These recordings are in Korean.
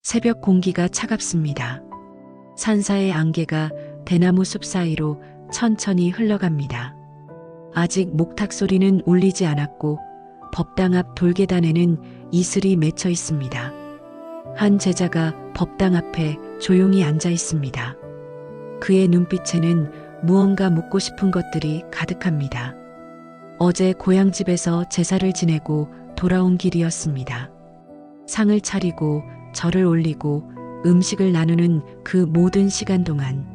새벽 공기가 차갑습니다. 산사의 안개가 대나무 숲 사이로 천천히 흘러갑니다. 아직 목탁 소리는 울리지 않았고 법당 앞 돌계단에는 이슬이 맺혀 있습니다. 한 제자가 법당 앞에 조용히 앉아 있습니다. 그의 눈빛에는 무언가 묻고 싶은 것들이 가득합니다. 어제 고향집에서 제사를 지내고 돌아온 길이었습니다. 상을 차리고 절을 올리고 음식을 나누는 그 모든 시간 동안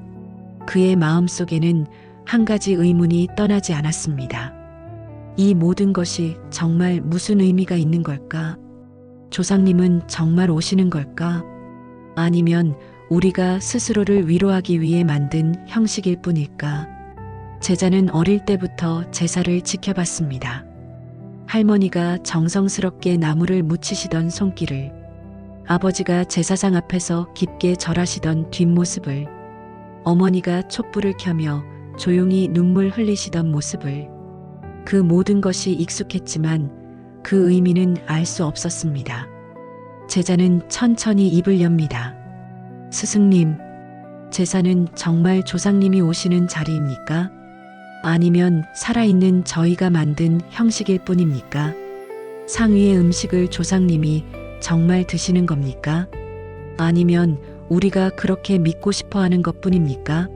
그의 마음속에는 한 가지 의문이 떠나지 않았습니다. 이 모든 것이 정말 무슨 의미가 있는 걸까? 조상님은 정말 오시는 걸까? 아니면 우리가 스스로를 위로하기 위해 만든 형식일 뿐일까? 제자는 어릴 때부터 제사를 지켜봤습니다. 할머니가 정성스럽게 나무를 묻히시던 손길을, 아버지가 제사상 앞에서 깊게 절하시던 뒷모습을, 어머니가 촛불을 켜며 조용히 눈물 흘리시던 모습을, 그 모든 것이 익숙했지만 그 의미는 알 수 없었습니다. 제자는 천천히 입을 엽니다. 스승님, 제사는 정말 조상님이 오시는 자리입니까? 아니면 살아있는 저희가 만든 형식일 뿐입니까? 상 위의 음식을 조상님이 정말 드시는 겁니까? 아니면 우리가 그렇게 믿고 싶어 하는 것 뿐입니까?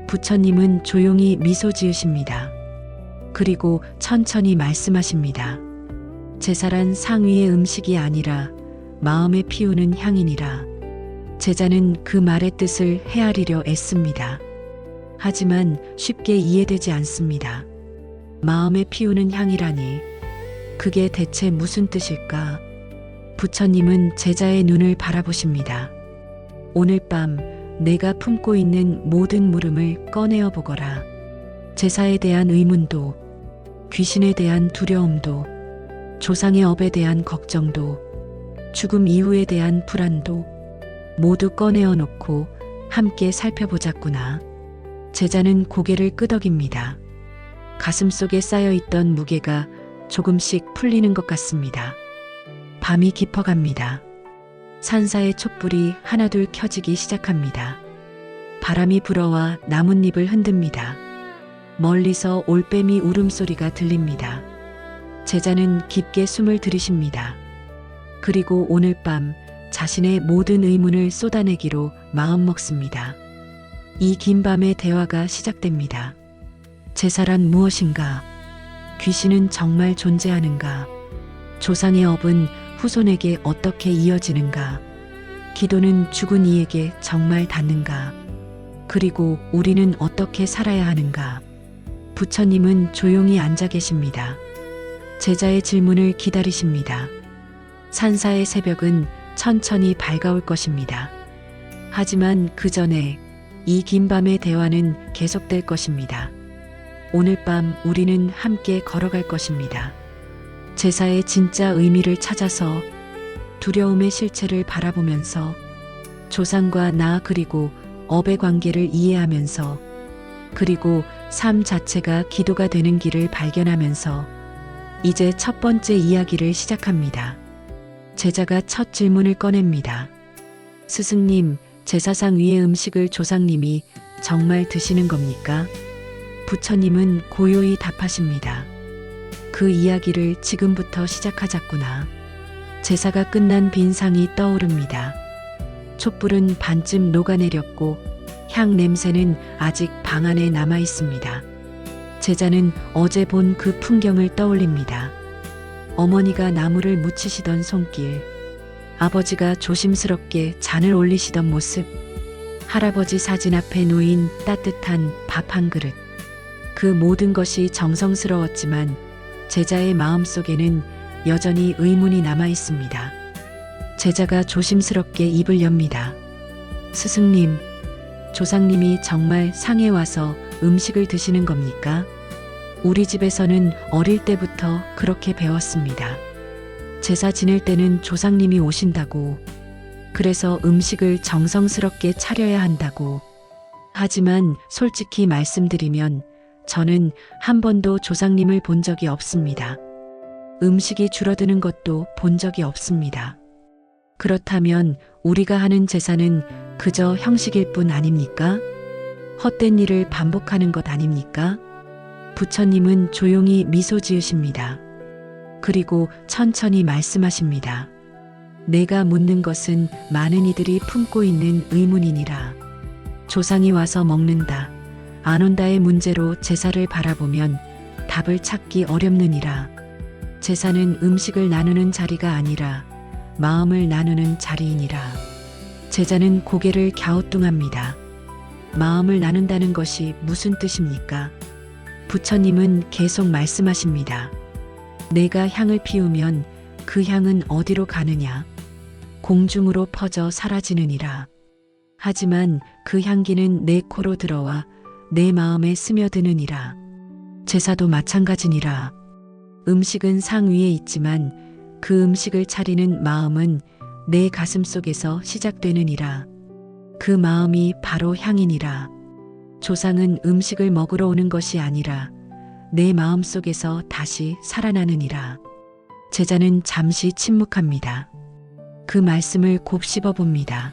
부처님은 조용히 미소 지으십니다. 그리고 천천히 말씀하십니다. 제사란 상 위의 음식이 아니라 마음에 피우는 향이니라. 제자는 그 말의 뜻을 헤아리려 애씁니다. 하지만 쉽게 이해되지 않습니다. 마음에 피우는 향이라니, 그게 대체 무슨 뜻일까? 부처님은 제자의 눈을 바라보십니다. 오늘 밤 내가 품고 있는 모든 물음을 꺼내어 보거라. 제사에 대한 의문도, 귀신에 대한 두려움도, 조상의 업에 대한 걱정도, 죽음 이후에 대한 불안도 모두 꺼내어 놓고 함께 살펴보자꾸나. 제자는 고개를 끄덕입니다. 가슴속에 쌓여있던 무게가 조금씩 풀리는 것 같습니다. 밤이 깊어갑니다. 산사의 촛불이 하나둘 켜지기 시작합니다. 바람이 불어와 나뭇잎을 흔듭니다. 멀리서 올빼미 울음소리가 들립니다. 제자는 깊게 숨을 들이쉽니다. 그리고 오늘 밤 자신의 모든 의문을 쏟아내기로 마음먹습니다. 이 긴 밤의 대화가 시작됩니다. 제사란 무엇인가? 귀신은 정말 존재하는가? 조상의 업은 후손에게 어떻게 이어지는가? 기도는 죽은 이에게 정말 닿는가? 그리고 우리는 어떻게 살아야 하는가? 부처님은 조용히 앉아 계십니다. 제자의 질문을 기다리십니다. 산사의 새벽은 천천히 밝아올 것입니다. 하지만 그 전에 이 긴 밤의 대화는 계속될 것입니다. 오늘 밤 우리는 함께 걸어갈 것입니다. 제사의 진짜 의미를 찾아서, 두려움의 실체를 바라보면서, 조상과 나 그리고 업의 관계를 이해하면서, 그리고 삶 자체가 기도가 되는 길을 발견하면서 이제 첫 번째 이야기를 시작합니다. 제자가 첫 질문을 꺼냅니다. 스승님, 제사상 위의 음식을 조상님이 정말 드시는 겁니까? 부처님은 고요히 답하십니다. 그 이야기를 지금부터 시작하자꾸나. 제사가 끝난 빈 상이 떠오릅니다. 촛불은 반쯤 녹아내렸고 향 냄새는 아직 방 안에 남아 있습니다. 제자는 어제 본 그 풍경을 떠올립니다. 어머니가 나무를 묻히시던 손길, 아버지가 조심스럽게 잔을 올리시던 모습, 할아버지 사진 앞에 놓인 따뜻한 밥 한 그릇. 그 모든 것이 정성스러웠지만 제자의 마음속에는 여전히 의문이 남아 있습니다. 제자가 조심스럽게 입을 엽니다. 스승님, 조상님이 정말 상에 와서 음식을 드시는 겁니까? 우리 집에서는 어릴 때부터 그렇게 배웠습니다. 제사 지낼 때는 조상님이 오신다고, 그래서 음식을 정성스럽게 차려야 한다고. 하지만 솔직히 말씀드리면 저는 한 번도 조상님을 본 적이 없습니다. 음식이 줄어드는 것도 본 적이 없습니다. 그렇다면 우리가 하는 제사는 그저 형식일 뿐 아닙니까? 헛된 일을 반복하는 것 아닙니까? 부처님은 조용히 미소 지으십니다. 그리고 천천히 말씀하십니다. 내가 묻는 것은 많은 이들이 품고 있는 의문이니라. 조상이 와서 먹는다, 안 온다의 문제로 제사를 바라보면 답을 찾기 어렵느니라. 제사는 음식을 나누는 자리가 아니라 마음을 나누는 자리이니라. 제자는 고개를 갸우뚱합니다. 마음을 나눈다는 것이 무슨 뜻입니까? 부처님은 계속 말씀하십니다. 내가 향을 피우면 그 향은 어디로 가느냐? 공중으로 퍼져 사라지느니라. 하지만 그 향기는 내 코로 들어와 내 마음에 스며드느니라. 제사도 마찬가지니라. 음식은 상 위에 있지만 그 음식을 차리는 마음은 내 가슴 속에서 시작되느니라. 그 마음이 바로 향이니라. 조상은 음식을 먹으러 오는 것이 아니라 내 마음 속에서 다시 살아나느니라. 제자는 잠시 침묵합니다. 그 말씀을 곱씹어 봅니다.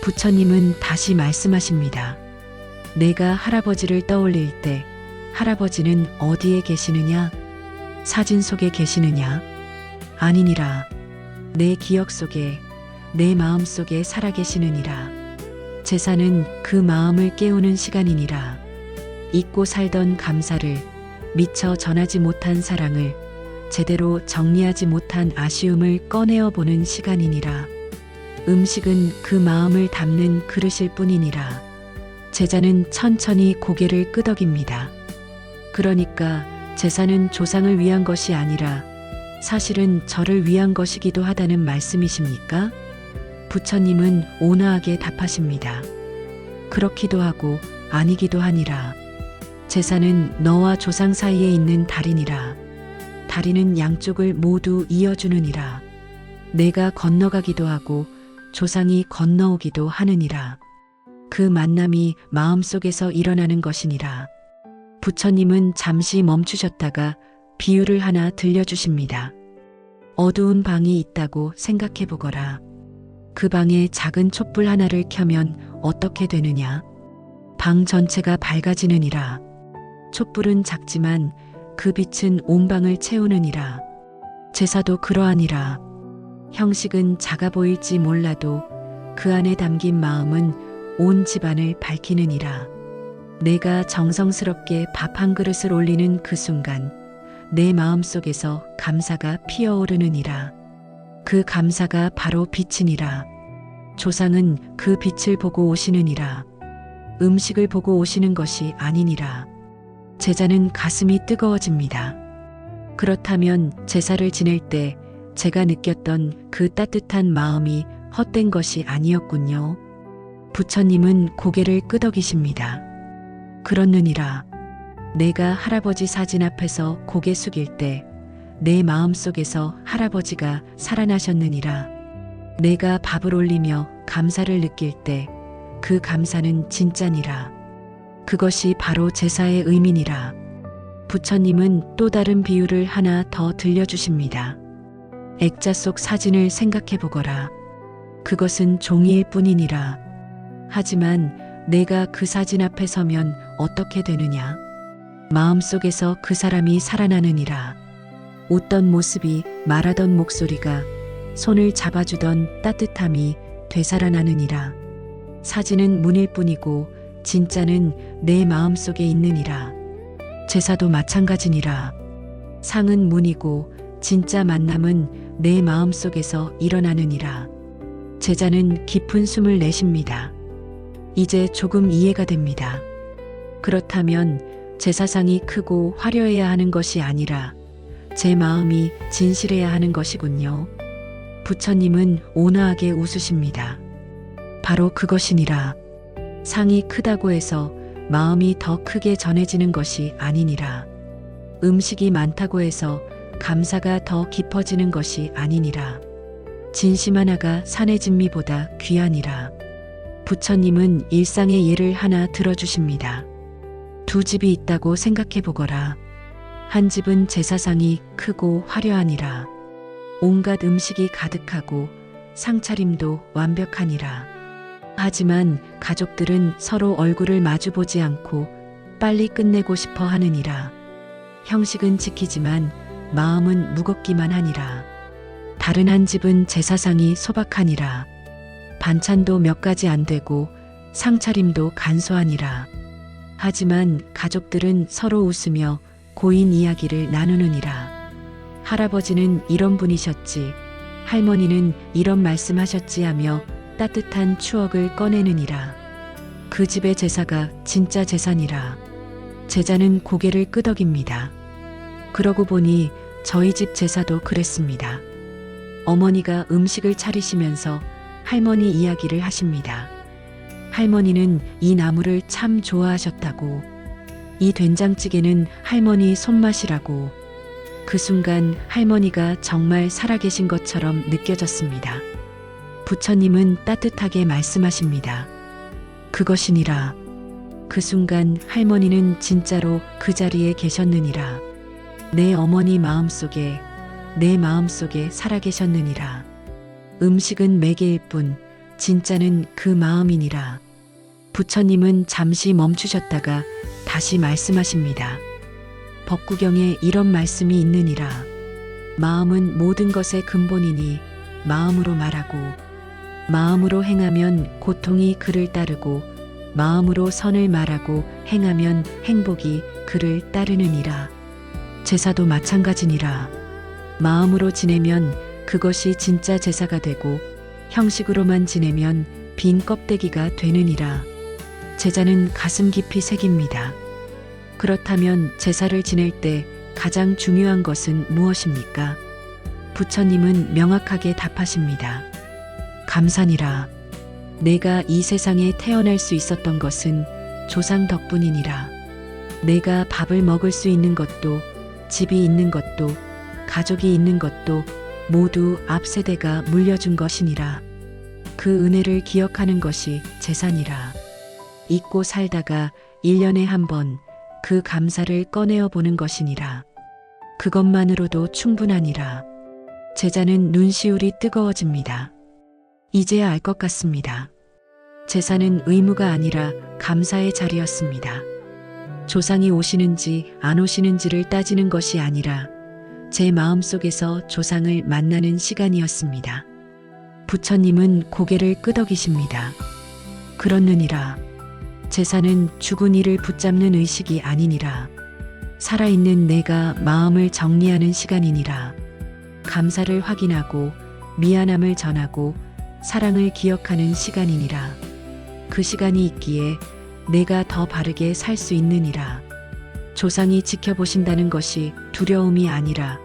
부처님은 다시 말씀하십니다. 내가 할아버지를 떠올릴 때 할아버지는 어디에 계시느냐? 사진 속에 계시느냐? 아니니라. 내 기억 속에, 내 마음 속에 살아계시느니라. 제사는 그 마음을 깨우는 시간이니라. 잊고 살던 감사를, 미처 전하지 못한 사랑을, 제대로 정리하지 못한 아쉬움을 꺼내어 보는 시간이니라. 음식은 그 마음을 담는 그릇일 뿐이니라. 제자는 천천히 고개를 끄덕입니다. 그러니까 제사는 조상을 위한 것이 아니라 사실은 저를 위한 것이기도 하다는 말씀이십니까? 부처님은 온화하게 답하십니다. 그렇기도 하고 아니기도 하니라. 제사는 너와 조상 사이에 있는 다리니라. 다리는 양쪽을 모두 이어주느니라. 내가 건너가기도 하고 조상이 건너오기도 하느니라. 그 만남이 마음속에서 일어나는 것이니라. 부처님은 잠시 멈추셨다가 비유를 하나 들려주십니다. 어두운 방이 있다고 생각해 보거라. 그 방에 작은 촛불 하나를 켜면 어떻게 되느냐? 방 전체가 밝아지느니라. 촛불은 작지만 그 빛은 온 방을 채우느니라. 제사도 그러하니라. 형식은 작아 보일지 몰라도 그 안에 담긴 마음은 온 집안을 밝히느니라. 내가 정성스럽게 밥 한 그릇을 올리는 그 순간 내 마음 속에서 감사가 피어오르느니라. 그 감사가 바로 빛이니라. 조상은 그 빛을 보고 오시느니라. 음식을 보고 오시는 것이 아니니라. 제자는 가슴이 뜨거워집니다. 그렇다면 제사를 지낼 때 제가 느꼈던 그 따뜻한 마음이 헛된 것이 아니었군요. 부처님은 고개를 끄덕이십니다. 그렇느니라. 내가 할아버지 사진 앞에서 고개 숙일 때 내 마음 속에서 할아버지가 살아나셨느니라. 내가 밥을 올리며 감사를 느낄 때 그 감사는 진짜니라. 그것이 바로 제사의 의미니라. 부처님은 또 다른 비유를 하나 더 들려주십니다. 액자 속 사진을 생각해 보거라. 그것은 종이일 뿐이니라. 하지만 내가 그 사진 앞에 서면 어떻게 되느냐? 마음속에서 그 사람이 살아나느니라. 웃던 모습이, 말하던 목소리가, 손을 잡아주던 따뜻함이 되살아나느니라. 사진은 문일 뿐이고 진짜는 내 마음속에 있느니라. 제사도 마찬가지니라. 상은 문이고 진짜 만남은 내 마음속에서 일어나느니라. 제자는 깊은 숨을 내쉽니다. 이제 조금 이해가 됩니다. 그렇다면 제사상이 크고 화려해야 하는 것이 아니라 제 마음이 진실해야 하는 것이군요. 부처님은 온화하게 웃으십니다. 바로 그것이니라. 상이 크다고 해서 마음이 더 크게 전해지는 것이 아니니라. 음식이 많다고 해서 감사가 더 깊어지는 것이 아니니라. 진심 하나가 산의 진미보다 귀하니라. 부처님은 일상의 예를 하나 들어주십니다. 두 집이 있다고 생각해 보거라. 한 집은 제사상이 크고 화려하니라. 온갖 음식이 가득하고 상차림도 완벽하니라. 하지만 가족들은 서로 얼굴을 마주보지 않고 빨리 끝내고 싶어 하느니라. 형식은 지키지만 마음은 무겁기만 하니라. 다른 한 집은 제사상이 소박하니라. 반찬도 몇 가지 안 되고 상차림도 간소하니라. 하지만 가족들은 서로 웃으며 고인 이야기를 나누느니라. 할아버지는 이런 분이셨지, 할머니는 이런 말씀하셨지 하며 따뜻한 추억을 꺼내느니라. 그 집의 제사가 진짜 제사니라. 제자는 고개를 끄덕입니다. 그러고 보니 저희 집 제사도 그랬습니다. 어머니가 음식을 차리시면서 할머니 이야기를 하십니다. 할머니는 이 나물을 참 좋아하셨다고, 이 된장찌개는 할머니 손맛이라고. 그 순간 할머니가 정말 살아계신 것처럼 느껴졌습니다. 부처님은 따뜻하게 말씀하십니다. 그것이니라. 그 순간 할머니는 진짜로 그 자리에 계셨느니라. 내 어머니 마음속에, 내 마음속에 살아계셨느니라. 음식은 매개일 뿐 진짜는 그 마음이니라. 부처님은 잠시 멈추셨다가 다시 말씀하십니다. 법구경에 이런 말씀이 있느니라. 마음은 모든 것의 근본이니 마음으로 말하고, 마음으로 행하면 고통이 그를 따르고, 마음으로 선을 말하고 행하면 행복이 그를 따르느니라. 제사도 마찬가지니라. 마음으로 지내면 그것이 진짜 제사가 되고, 형식으로만 지내면 빈 껍데기가 되느니라. 제자는 가슴 깊이 새깁니다. 그렇다면 제사를 지낼 때 가장 중요한 것은 무엇입니까? 부처님은 명확하게 답하십니다. 감사니라. 내가 이 세상에 태어날 수 있었던 것은 조상 덕분이니라. 내가 밥을 먹을 수 있는 것도, 집이 있는 것도, 가족이 있는 것도 모두 앞세대가 물려준 것이니라. 그 은혜를 기억하는 것이 제사니라. 잊고 살다가 1년에 한 번 그 감사를 꺼내어 보는 것이니라. 그것만으로도 충분하니라. 제자는 눈시울이 뜨거워집니다. 이제야 알 것 같습니다. 제사는 의무가 아니라 감사의 자리였습니다. 조상이 오시는지 안 오시는지를 따지는 것이 아니라 제 마음속에서 조상을 만나는 시간이었습니다. 부처님은 고개를 끄덕이십니다. 그렇느니라. 제사는 죽은 이를 붙잡는 의식이 아니니라. 살아있는 내가 마음을 정리하는 시간이니라. 감사를 확인하고 미안함을 전하고 사랑을 기억하는 시간이니라. 그 시간이 있기에 내가 더 바르게 살 수 있느니라. 조상이 지켜보신다는 것이 두려움이 아니라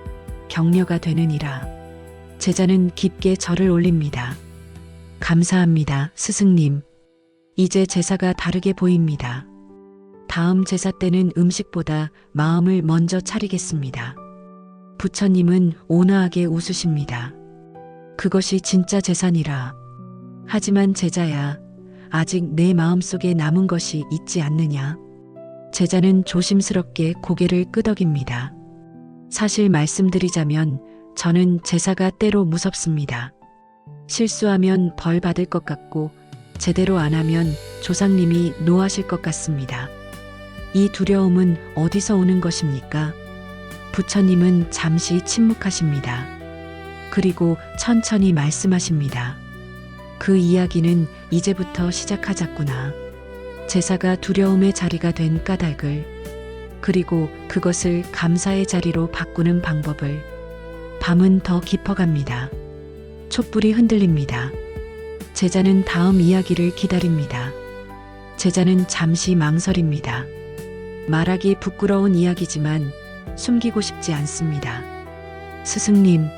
격려가 되느니라. 제자는 깊게 절을 올립니다. 감사합니다, 스승님. 이제 제사가 다르게 보입니다. 다음 제사 때는 음식보다 마음을 먼저 차리겠습니다. 부처님은 온화하게 웃으십니다. 그것이 진짜 제사니라. 하지만 제자야, 아직 내 마음속에 남은 것이 있지 않느냐? 제자는 조심스럽게 고개를 끄덕입니다. 사실 말씀드리자면 저는 제사가 때로 무섭습니다. 실수하면 벌 받을 것 같고 제대로 안 하면 조상님이 노하실 것 같습니다. 이 두려움은 어디서 오는 것입니까? 부처님은 잠시 침묵하십니다. 그리고 천천히 말씀하십니다. 그 이야기는 이제부터 시작하자꾸나. 제사가 두려움의 자리가 된 까닭을, 그리고 그것을 감사의 자리로 바꾸는 방법을. 밤은 더 깊어갑니다. 촛불이 흔들립니다. 제자는 다음 이야기를 기다립니다. 제자는 잠시 망설입니다. 말하기 부끄러운 이야기지만 숨기고 싶지 않습니다. 스승님,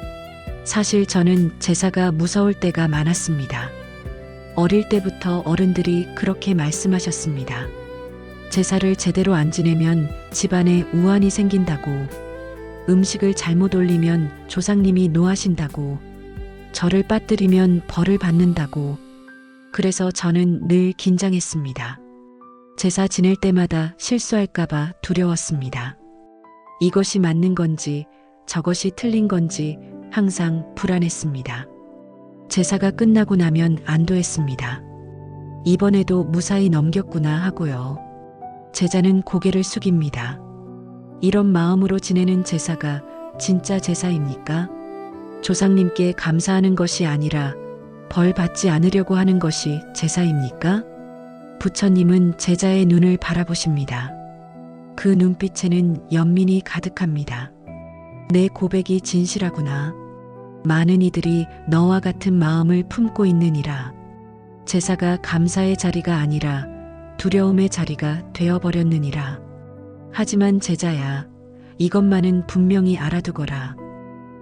사실 저는 제사가 무서울 때가 많았습니다. 어릴 때부터 어른들이 그렇게 말씀하셨습니다. 제사를 제대로 안 지내면 집안에 우환이 생긴다고, 음식을 잘못 올리면 조상님이 노하신다고, 절을 빠뜨리면 벌을 받는다고. 그래서 저는 늘 긴장했습니다. 제사 지낼 때마다 실수할까봐 두려웠습니다. 이것이 맞는 건지 저것이 틀린 건지 항상 불안했습니다. 제사가 끝나고 나면 안도했습니다. 이번에도 무사히 넘겼구나 하고요. 제자는 고개를 숙입니다. 이런 마음으로 지내는 제사가 진짜 제사입니까? 조상님께 감사하는 것이 아니라 벌 받지 않으려고 하는 것이 제사입니까? 부처님은 제자의 눈을 바라보십니다. 그 눈빛에는 연민이 가득합니다. 내 고백이 진실하구나. 많은 이들이 너와 같은 마음을 품고 있느니라. 제사가 감사의 자리가 아니라 두려움의 자리가 되어버렸느니라. 하지만 제자야, 이것만은 분명히 알아두거라.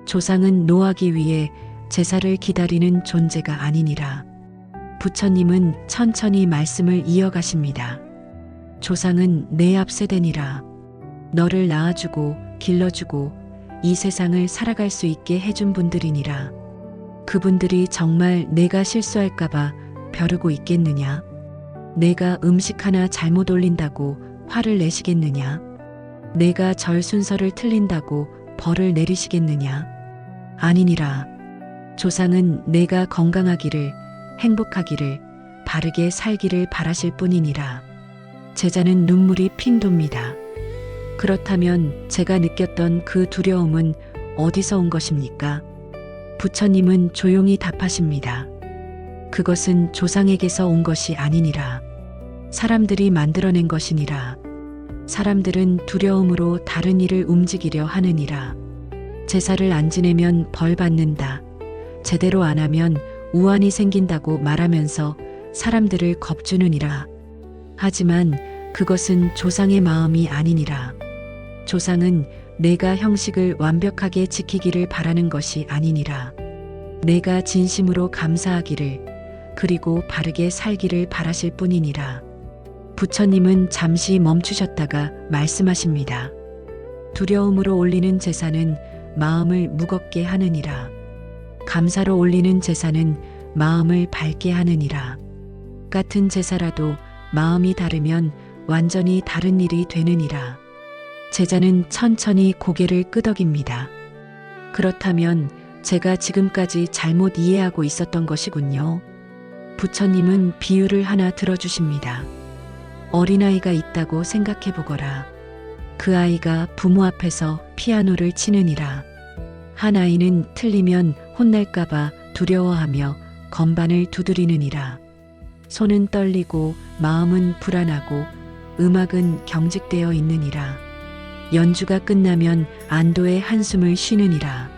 조상은 노하기 위해 제사를 기다리는 존재가 아니니라. 부처님은 천천히 말씀을 이어가십니다. 조상은 내 앞 세대니라. 너를 낳아주고 길러주고 이 세상을 살아갈 수 있게 해준 분들이니라. 그분들이 정말 내가 실수할까봐 벼르고 있겠느냐? 내가 음식 하나 잘못 올린다고 화를 내시겠느냐? 내가 절 순서를 틀린다고 벌을 내리시겠느냐? 아니니라. 조상은 내가 건강하기를, 행복하기를, 바르게 살기를 바라실 뿐이니라. 제자는 눈물이 핑 돕니다. 그렇다면 제가 느꼈던 그 두려움은 어디서 온 것입니까? 부처님은 조용히 답하십니다. 그것은 조상에게서 온 것이 아니니라. 사람들이 만들어낸 것이니라. 사람들은 두려움으로 다른 일을 움직이려 하느니라. 제사를 안 지내면 벌 받는다. 제대로 안 하면 우환이 생긴다고 말하면서 사람들을 겁주느니라. 하지만 그것은 조상의 마음이 아니니라. 조상은 내가 형식을 완벽하게 지키기를 바라는 것이 아니니라. 내가 진심으로 감사하기를, 그리고 바르게 살기를 바라실 뿐이니라. 부처님은 잠시 멈추셨다가 말씀하십니다. 두려움으로 올리는 제사는 마음을 무겁게 하느니라. 감사로 올리는 제사는 마음을 밝게 하느니라. 같은 제사라도 마음이 다르면 완전히 다른 일이 되느니라. 제자는 천천히 고개를 끄덕입니다. 그렇다면 제가 지금까지 잘못 이해하고 있었던 것이군요. 부처님은 비유를 하나 들어주십니다. 어린아이가 있다고 생각해 보거라. 그 아이가 부모 앞에서 피아노를 치느니라. 한 아이는 틀리면 혼날까봐 두려워하며 건반을 두드리느니라. 손은 떨리고 마음은 불안하고 음악은 경직되어 있느니라. 연주가 끝나면 안도의 한숨을 쉬느니라.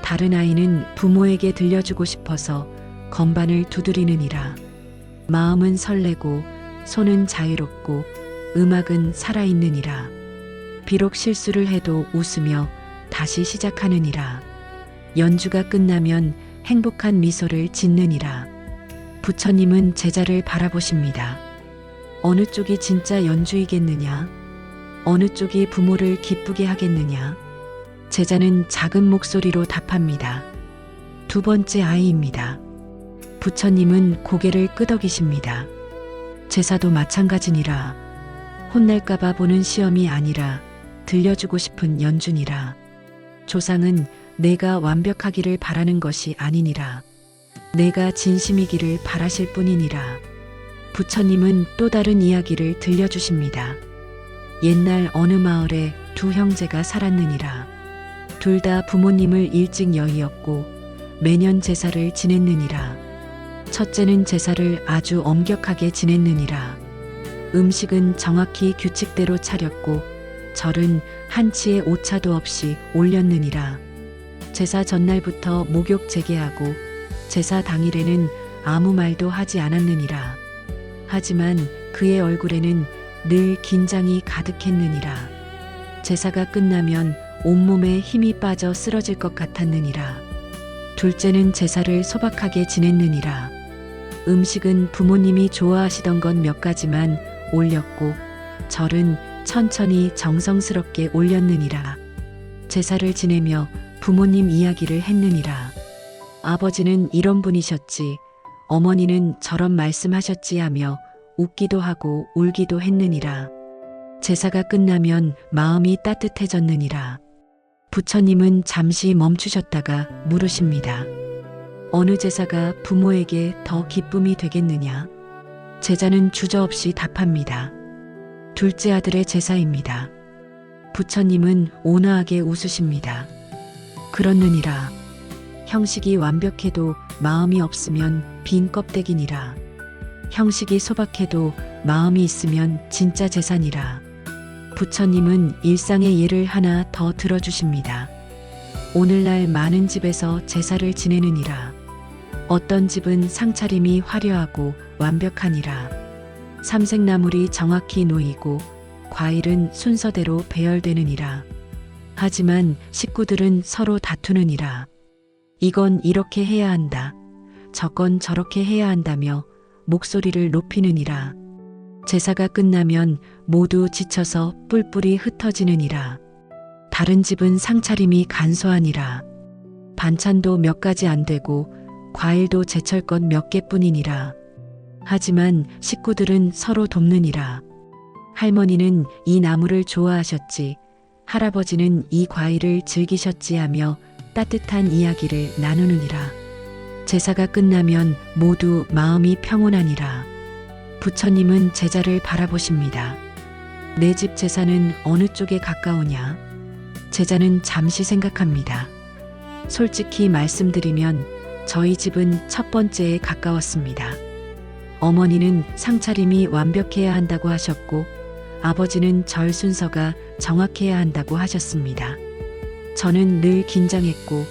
다른 아이는 부모에게 들려주고 싶어서 건반을 두드리느니라. 마음은 설레고 손은 자유롭고 음악은 살아있느니라. 비록 실수를 해도 웃으며 다시 시작하느니라. 연주가 끝나면 행복한 미소를 짓느니라. 부처님은 제자를 바라보십니다. 어느 쪽이 진짜 연주이겠느냐? 어느 쪽이 부모를 기쁘게 하겠느냐? 제자는 작은 목소리로 답합니다. 두 번째 아이입니다. 부처님은 고개를 끄덕이십니다. 제사도 마찬가지니라. 혼날까봐 보는 시험이 아니라 들려주고 싶은 연주니라. 조상은 내가 완벽하기를 바라는 것이 아니니라. 내가 진심이기를 바라실 뿐이니라. 부처님은 또 다른 이야기를 들려주십니다. 옛날 어느 마을에 두 형제가 살았느니라. 둘 다 부모님을 일찍 여의었고 매년 제사를 지냈느니라. 첫째는 제사를 아주 엄격하게 지냈느니라. 음식은 정확히 규칙대로 차렸고 절은 한치의 오차도 없이 올렸느니라. 제사 전날부터 목욕 재개하고 제사 당일에는 아무 말도 하지 않았느니라. 하지만 그의 얼굴에는 늘 긴장이 가득했느니라. 제사가 끝나면 온몸에 힘이 빠져 쓰러질 것 같았느니라. 둘째는 제사를 소박하게 지냈느니라. 음식은 부모님이 좋아하시던 것 몇 가지만 올렸고 절은 천천히 정성스럽게 올렸느니라. 제사를 지내며 부모님 이야기를 했느니라. 아버지는 이런 분이셨지, 어머니는 저런 말씀하셨지 하며 웃기도 하고 울기도 했느니라. 제사가 끝나면 마음이 따뜻해졌느니라. 부처님은 잠시 멈추셨다가 물으십니다. 어느 제사가 부모에게 더 기쁨이 되겠느냐? 제자는 주저없이 답합니다. 둘째 아들의 제사입니다. 부처님은 온화하게 웃으십니다. 그렇느니라. 형식이 완벽해도 마음이 없으면 빈 껍데기니라. 형식이 소박해도 마음이 있으면 진짜 제사니라. 부처님은 일상의 예를 하나 더 들어주십니다. 오늘날 많은 집에서 제사를 지내느니라. 어떤 집은 상차림이 화려하고 완벽하니라. 삼색나물이 정확히 놓이고 과일은 순서대로 배열되느니라. 하지만 식구들은 서로 다투느니라. 이건 이렇게 해야 한다. 저건 저렇게 해야 한다며 목소리를 높이느니라. 제사가 끝나면 모두 지쳐서 뿔뿔이 흩어지느니라. 다른 집은 상차림이 간소하니라. 반찬도 몇 가지 안 되고 과일도 제철것 몇 개뿐이니라. 하지만 식구들은 서로 돕느니라. 할머니는 이 나물을 좋아하셨지, 할아버지는 이 과일을 즐기셨지 하며 따뜻한 이야기를 나누느니라. 제사가 끝나면 모두 마음이 평온하니라. 부처님은 제자를 바라보십니다. 내 집 제사는 어느 쪽에 가까우냐? 제자는 잠시 생각합니다. 솔직히 말씀드리면 저희 집은 첫 번째에 가까웠습니다. 어머니는 상차림이 완벽해야 한다고 하셨고 아버지는 절 순서가 정확해야 한다고 하셨습니다. 저는 늘 긴장했고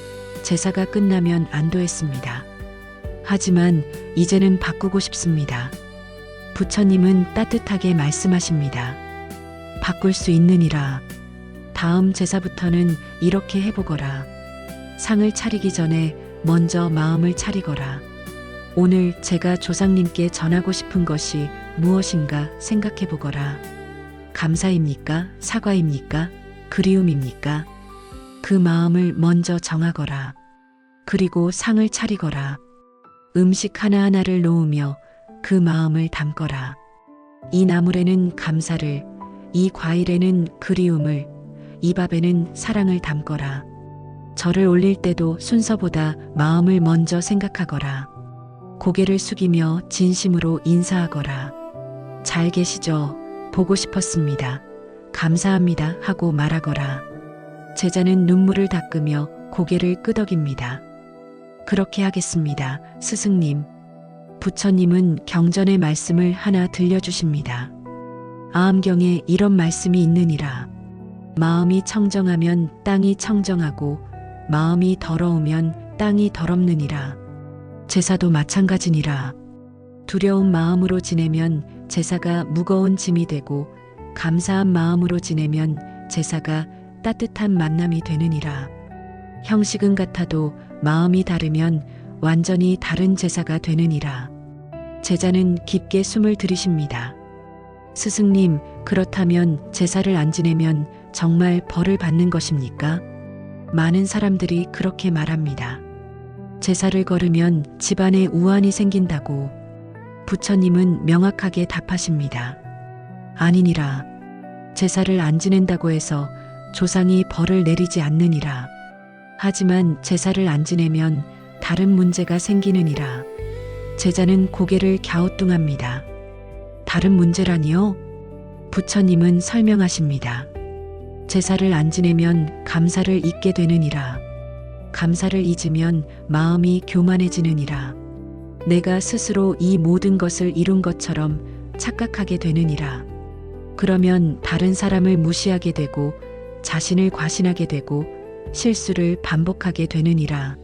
제사가 끝나면 안도했습니다. 하지만 이제는 바꾸고 싶습니다. 부처님은 따뜻하게 말씀하십니다. 바꿀 수 있느니라. 다음 제사부터는 이렇게 해보거라. 상을 차리기 전에 먼저 마음을 차리거라. 오늘 제가 조상님께 전하고 싶은 것이 무엇인가 생각해보거라. 감사입니까? 사과입니까? 그리움입니까? 그 마음을 먼저 정하거라. 그리고 상을 차리거라. 음식 하나하나를 놓으며 그 마음을 담거라. 이 나물에는 감사를, 이 과일에는 그리움을, 이 밥에는 사랑을 담거라. 절을 올릴 때도 순서보다 마음을 먼저 생각하거라. 고개를 숙이며 진심으로 인사하거라. 잘 계시죠? 보고 싶었습니다. 감사합니다 하고 말하거라. 제자는 눈물을 닦으며 고개를 끄덕입니다. 그렇게 하겠습니다, 스승님. 부처님은 경전의 말씀을 하나 들려주십니다. 아함경에 이런 말씀이 있느니라. 마음이 청정하면 땅이 청정하고 마음이 더러우면 땅이 더럽느니라. 제사도 마찬가지니라. 두려운 마음으로 지내면 제사가 무거운 짐이 되고 감사한 마음으로 지내면 제사가 따뜻한 만남이 되느니라. 형식은 같아도 마음이 다르면 완전히 다른 제사가 되느니라. 제자는 깊게 숨을 들이쉽니다. 스승님, 그렇다면 제사를 안 지내면 정말 벌을 받는 것입니까? 많은 사람들이 그렇게 말합니다. 제사를 걸으면 집안에 우환이 생긴다고. 부처님은 명확하게 답하십니다. 아니니라. 제사를 안 지낸다고 해서 조상이 벌을 내리지 않느니라. 하지만 제사를 안 지내면 다른 문제가 생기느니라. 제자는 고개를 갸우뚱합니다. 다른 문제라니요? 부처님은 설명하십니다. 제사를 안 지내면 감사를 잊게 되느니라. 감사를 잊으면 마음이 교만해지느니라. 내가 스스로 이 모든 것을 이룬 것처럼 착각하게 되느니라. 그러면 다른 사람을 무시하게 되고 자신을 과신하게 되고 실수를 반복하게 되느니라.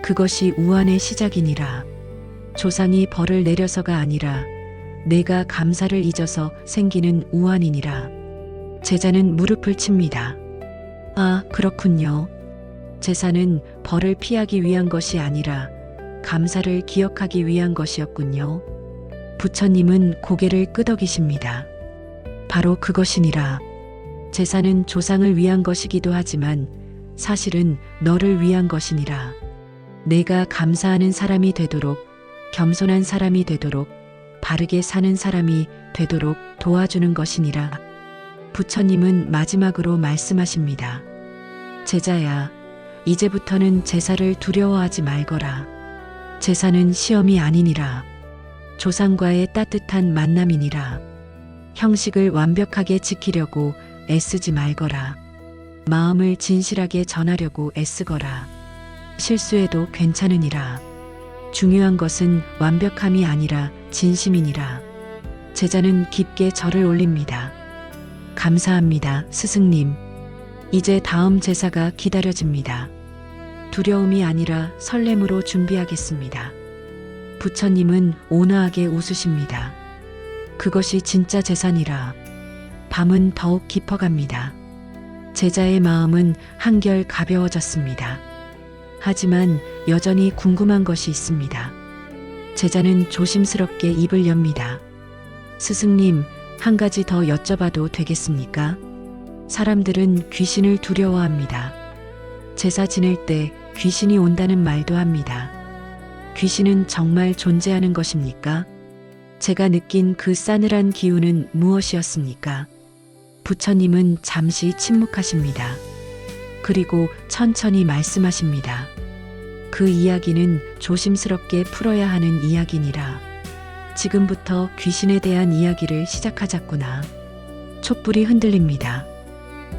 그것이 우환의 시작이니라. 조상이 벌을 내려서가 아니라 내가 감사를 잊어서 생기는 우환이니라. 제자는 무릎을 칩니다. 아, 그렇군요. 제사는 벌을 피하기 위한 것이 아니라 감사를 기억하기 위한 것이었군요. 부처님은 고개를 끄덕이십니다. 바로 그것이니라. 제사는 조상을 위한 것이기도 하지만 사실은 너를 위한 것이니라. 내가 감사하는 사람이 되도록, 겸손한 사람이 되도록, 바르게 사는 사람이 되도록 도와주는 것이니라. 부처님은 마지막으로 말씀하십니다. 제자야, 이제부터는 제사를 두려워하지 말거라. 제사는 시험이 아니니라. 조상과의 따뜻한 만남이니라. 형식을 완벽하게 지키려고 애쓰지 말거라. 마음을 진실하게 전하려고 애쓰거라. 실수해도 괜찮으니라. 중요한 것은 완벽함이 아니라 진심이니라. 제자는 깊게 절을 올립니다. 감사합니다, 스승님. 이제 다음 제사가 기다려집니다. 두려움이 아니라 설렘으로 준비하겠습니다. 부처님은 온화하게 웃으십니다. 그것이 진짜 제사니라. 밤은 더욱 깊어갑니다. 제자의 마음은 한결 가벼워졌습니다. 하지만 여전히 궁금한 것이 있습니다. 제자는 조심스럽게 입을 엽니다. 스승님, 한 가지 더 여쭤봐도 되겠습니까? 사람들은 귀신을 두려워합니다. 제사 지낼 때 귀신이 온다는 말도 합니다. 귀신은 정말 존재하는 것입니까? 제가 느낀 그 싸늘한 기운은 무엇이었습니까? 부처님은 잠시 침묵하십니다. 그리고 천천히 말씀하십니다. 그 이야기는 조심스럽게 풀어야 하는 이야기니라. 지금부터 귀신에 대한 이야기를 시작하자꾸나. 촛불이 흔들립니다.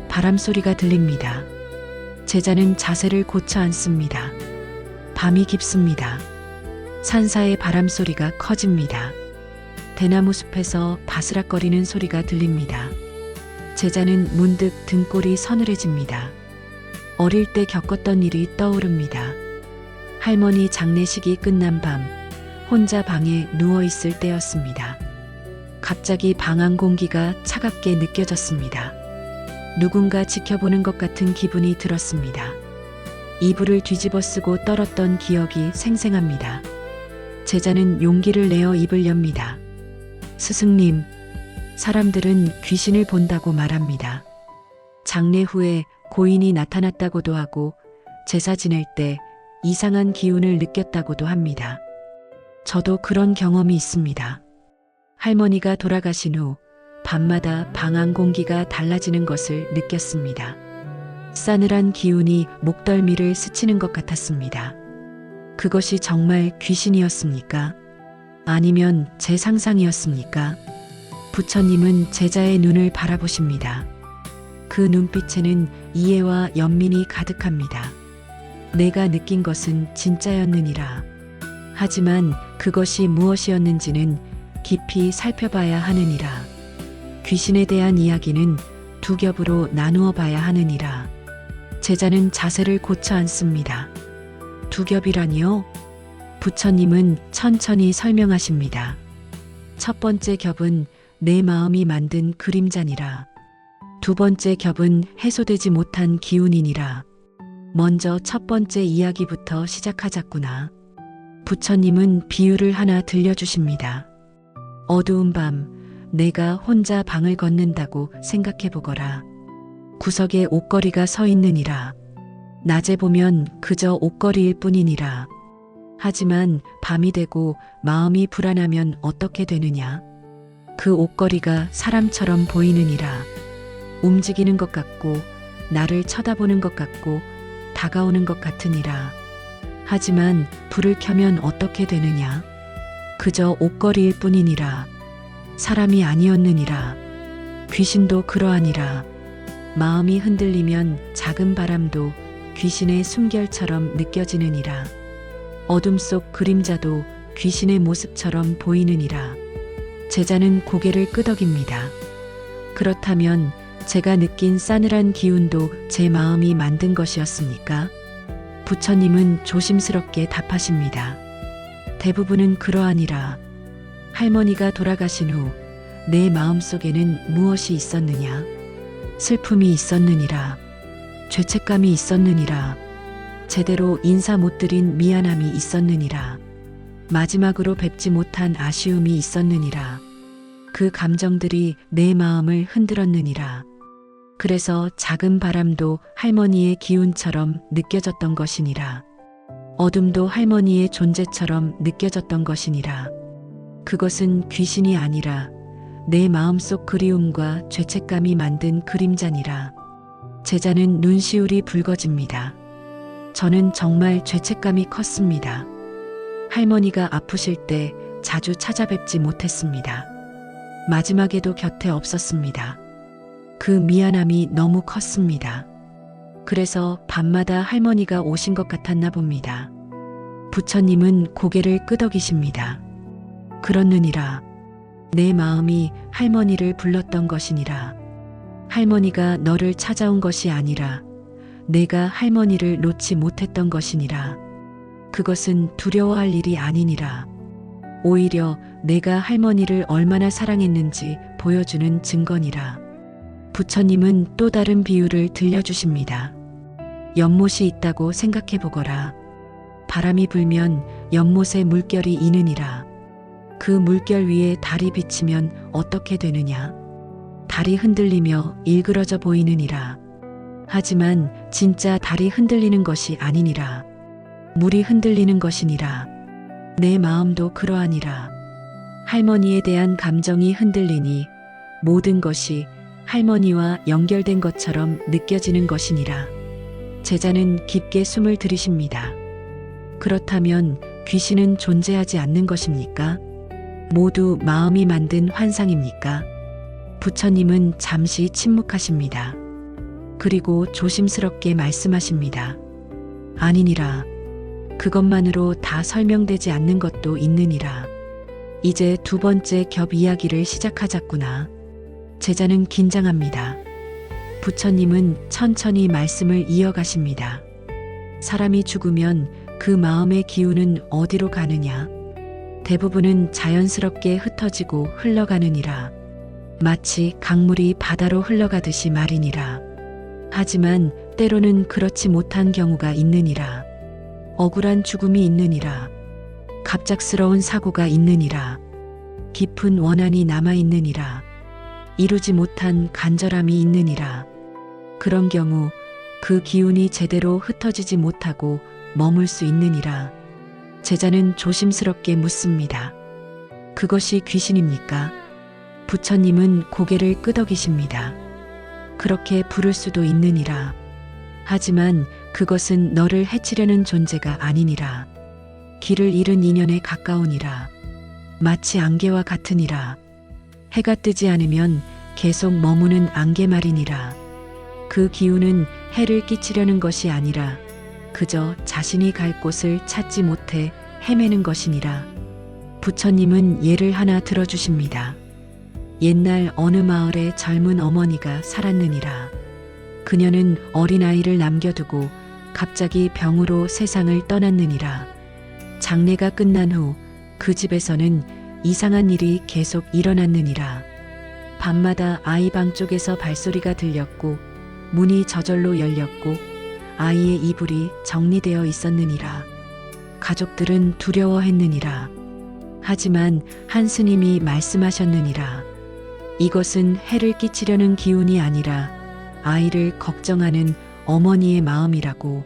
바람 소리가 들립니다. 제자는 자세를 고쳐 앉습니다. 밤이 깊습니다. 산사의 바람 소리가 커집니다. 대나무 숲에서 바스락거리는 소리가 들립니다. 제자는 문득 등골이 서늘해집니다. 어릴 때 겪었던 일이 떠오릅니다. 할머니 장례식이 끝난 밤, 혼자 방에 누워있을 때였습니다. 갑자기 방 안 공기가 차갑게 느껴졌습니다. 누군가 지켜보는 것 같은 기분이 들었습니다. 이불을 뒤집어 쓰고 떨었던 기억이 생생합니다. 제자는 용기를 내어 입을 엽니다. 스승님, 사람들은 귀신을 본다고 말합니다. 장례 후에 고인이 나타났다고도 하고 제사 지낼 때 이상한 기운을 느꼈다고도 합니다. 저도 그런 경험이 있습니다. 할머니가 돌아가신 후 밤마다 방 안 공기가 달라지는 것을 느꼈습니다. 싸늘한 기운이 목덜미를 스치는 것 같았습니다. 그것이 정말 귀신이었습니까? 아니면 제 상상이었습니까? 부처님은 제자의 눈을 바라보십니다. 그 눈빛에는 이해와 연민이 가득합니다. 내가 느낀 것은 진짜였느니라. 하지만 그것이 무엇이었는지는 깊이 살펴봐야 하느니라. 귀신에 대한 이야기는 두 겹으로 나누어 봐야 하느니라. 제자는 자세를 고쳐 앉습니다. 두 겹이라니요? 부처님은 천천히 설명하십니다. 첫 번째 겹은 내 마음이 만든 그림자니라. 두 번째 겹은 해소되지 못한 기운이니라. 먼저 첫 번째 이야기부터 시작하자꾸나. 부처님은 비유를 하나 들려주십니다. 어두운 밤, 내가 혼자 방을 걷는다고 생각해 보거라. 구석에 옷걸이가 서 있느니라. 낮에 보면 그저 옷걸이일 뿐이니라. 하지만 밤이 되고 마음이 불안하면 어떻게 되느냐? 그 옷걸이가 사람처럼 보이느니라. 움직이는 것 같고 나를 쳐다보는 것 같고 다가오는 것 같으니라. 하지만 불을 켜면 어떻게 되느냐? 그저 옷걸이일 뿐이니라. 사람이 아니었느니라. 귀신도 그러하니라. 마음이 흔들리면 작은 바람도 귀신의 숨결처럼 느껴지느니라. 어둠 속 그림자도 귀신의 모습처럼 보이느니라. 제자는 고개를 끄덕입니다. 그렇다면 제가 느낀 싸늘한 기운도 제 마음이 만든 것이었습니까? 부처님은 조심스럽게 답하십니다. 대부분은 그러하니라. 할머니가 돌아가신 후 내 마음속에는 무엇이 있었느냐? 슬픔이 있었느니라. 죄책감이 있었느니라. 제대로 인사 못 드린 미안함이 있었느니라. 마지막으로 뵙지 못한 아쉬움이 있었느니라. 그 감정들이 내 마음을 흔들었느니라. 그래서 작은 바람도 할머니의 기운처럼 느껴졌던 것이니라. 어둠도 할머니의 존재처럼 느껴졌던 것이니라. 그것은 귀신이 아니라 내 마음속 그리움과 죄책감이 만든 그림자니라. 제자는 눈시울이 붉어집니다. 저는 정말 죄책감이 컸습니다. 할머니가 아프실 때 자주 찾아뵙지 못했습니다. 마지막에도 곁에 없었습니다. 그 미안함이 너무 컸습니다. 그래서 밤마다 할머니가 오신 것 같았나 봅니다. 부처님은 고개를 끄덕이십니다. 그렇느니라. 내 마음이 할머니를 불렀던 것이니라. 할머니가 너를 찾아온 것이 아니라 내가 할머니를 놓지 못했던 것이니라. 그것은 두려워할 일이 아니니라. 오히려 내가 할머니를 얼마나 사랑했는지 보여주는 증거니라. 부처님은 또 다른 비유를 들려주십니다. 연못이 있다고 생각해 보거라. 바람이 불면 연못에 물결이 이느니라. 그 물결 위에 달이 비치면 어떻게 되느냐? 달이 흔들리며 일그러져 보이느니라. 하지만 진짜 달이 흔들리는 것이 아니니라. 물이 흔들리는 것이니라. 내 마음도 그러하니라. 할머니에 대한 감정이 흔들리니 모든 것이 할머니와 연결된 것처럼 느껴지는 것이니라. 제자는 깊게 숨을 들이쉽니다. 그렇다면 귀신은 존재하지 않는 것입니까? 모두 마음이 만든 환상입니까? 부처님은 잠시 침묵하십니다. 그리고 조심스럽게 말씀하십니다. 아니니라. 그것만으로 다 설명되지 않는 것도 있느니라. 이제 두 번째 겹 이야기를 시작하자꾸나. 제자는 긴장합니다. 부처님은 천천히 말씀을 이어가십니다. 사람이 죽으면 그 마음의 기운은 어디로 가느냐? 대부분은 자연스럽게 흩어지고 흘러가느니라. 마치 강물이 바다로 흘러가듯이 말이니라. 하지만 때로는 그렇지 못한 경우가 있느니라. 억울한 죽음이 있느니라. 갑작스러운 사고가 있느니라. 깊은 원한이 남아있느니라. 이루지 못한 간절함이 있느니라. 그런 경우 그 기운이 제대로 흩어지지 못하고 머물 수 있느니라. 제자는 조심스럽게 묻습니다. 그것이 귀신입니까? 부처님은 고개를 끄덕이십니다. 그렇게 부를 수도 있느니라. 하지만 그것은 너를 해치려는 존재가 아니니라. 길을 잃은 인연에 가까우니라. 마치 안개와 같으니라. 해가 뜨지 않으면 계속 머무는 안개 말이니라. 그 기운은 해를 끼치려는 것이 아니라 그저 자신이 갈 곳을 찾지 못해 헤매는 것이니라. 부처님은 예를 하나 들어주십니다. 옛날 어느 마을에 젊은 어머니가 살았느니라. 그녀는 어린아이를 남겨두고 갑자기 병으로 세상을 떠났느니라. 장례가 끝난 후 그 집에서는 이상한 일이 계속 일어났느니라. 밤마다 아이 방 쪽에서 발소리가 들렸고 문이 저절로 열렸고 아이의 이불이 정리되어 있었느니라. 가족들은 두려워했느니라. 하지만 한 스님이 말씀하셨느니라. 이것은 해를 끼치려는 기운이 아니라 아이를 걱정하는 어머니의 마음이라고.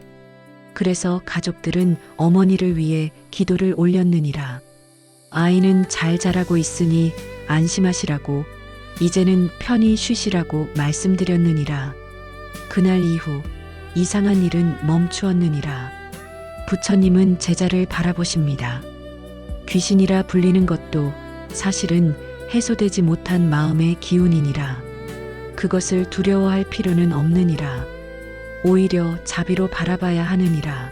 그래서 가족들은 어머니를 위해 기도를 올렸느니라. 아이는 잘 자라고 있으니 안심하시라고, 이제는 편히 쉬시라고 말씀드렸느니라. 그날 이후 이상한 일은 멈추었느니라. 부처님은 제자를 바라보십니다. 귀신이라 불리는 것도 사실은 해소되지 못한 마음의 기운이니라. 그것을 두려워할 필요는 없느니라. 오히려 자비로 바라봐야 하느니라.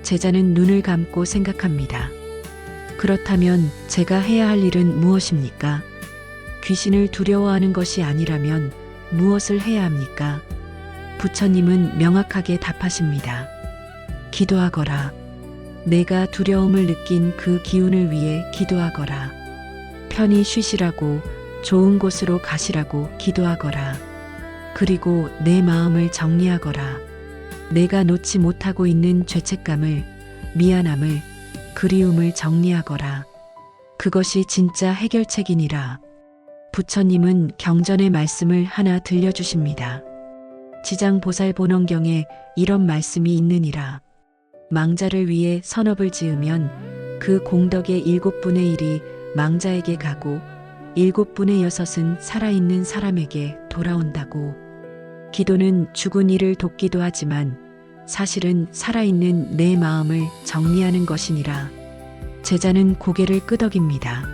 제자는 눈을 감고 생각합니다. 그렇다면 제가 해야 할 일은 무엇입니까? 귀신을 두려워하는 것이 아니라면 무엇을 해야 합니까? 부처님은 명확하게 답하십니다. 기도하거라. 내가 두려움을 느낀 그 기운을 위해 기도하거라. 편히 쉬시라고, 좋은 곳으로 가시라고 기도하거라. 그리고 내 마음을 정리하거라. 내가 놓지 못하고 있는 죄책감을, 미안함을, 그리움을 정리하거라. 그것이 진짜 해결책이니라. 부처님은 경전의 말씀을 하나 들려주십니다. 지장보살본원경에 이런 말씀이 있느니라. 망자를 위해 선업을 지으면 그 공덕의 7분의 1이 망자에게 가고 7분의 6은 살아있는 사람에게 돌아온다고. 기도는 죽은 이를 돕기도 하지만 사실은 살아있는 내 마음을 정리하는 것이니라. 제자는 고개를 끄덕입니다.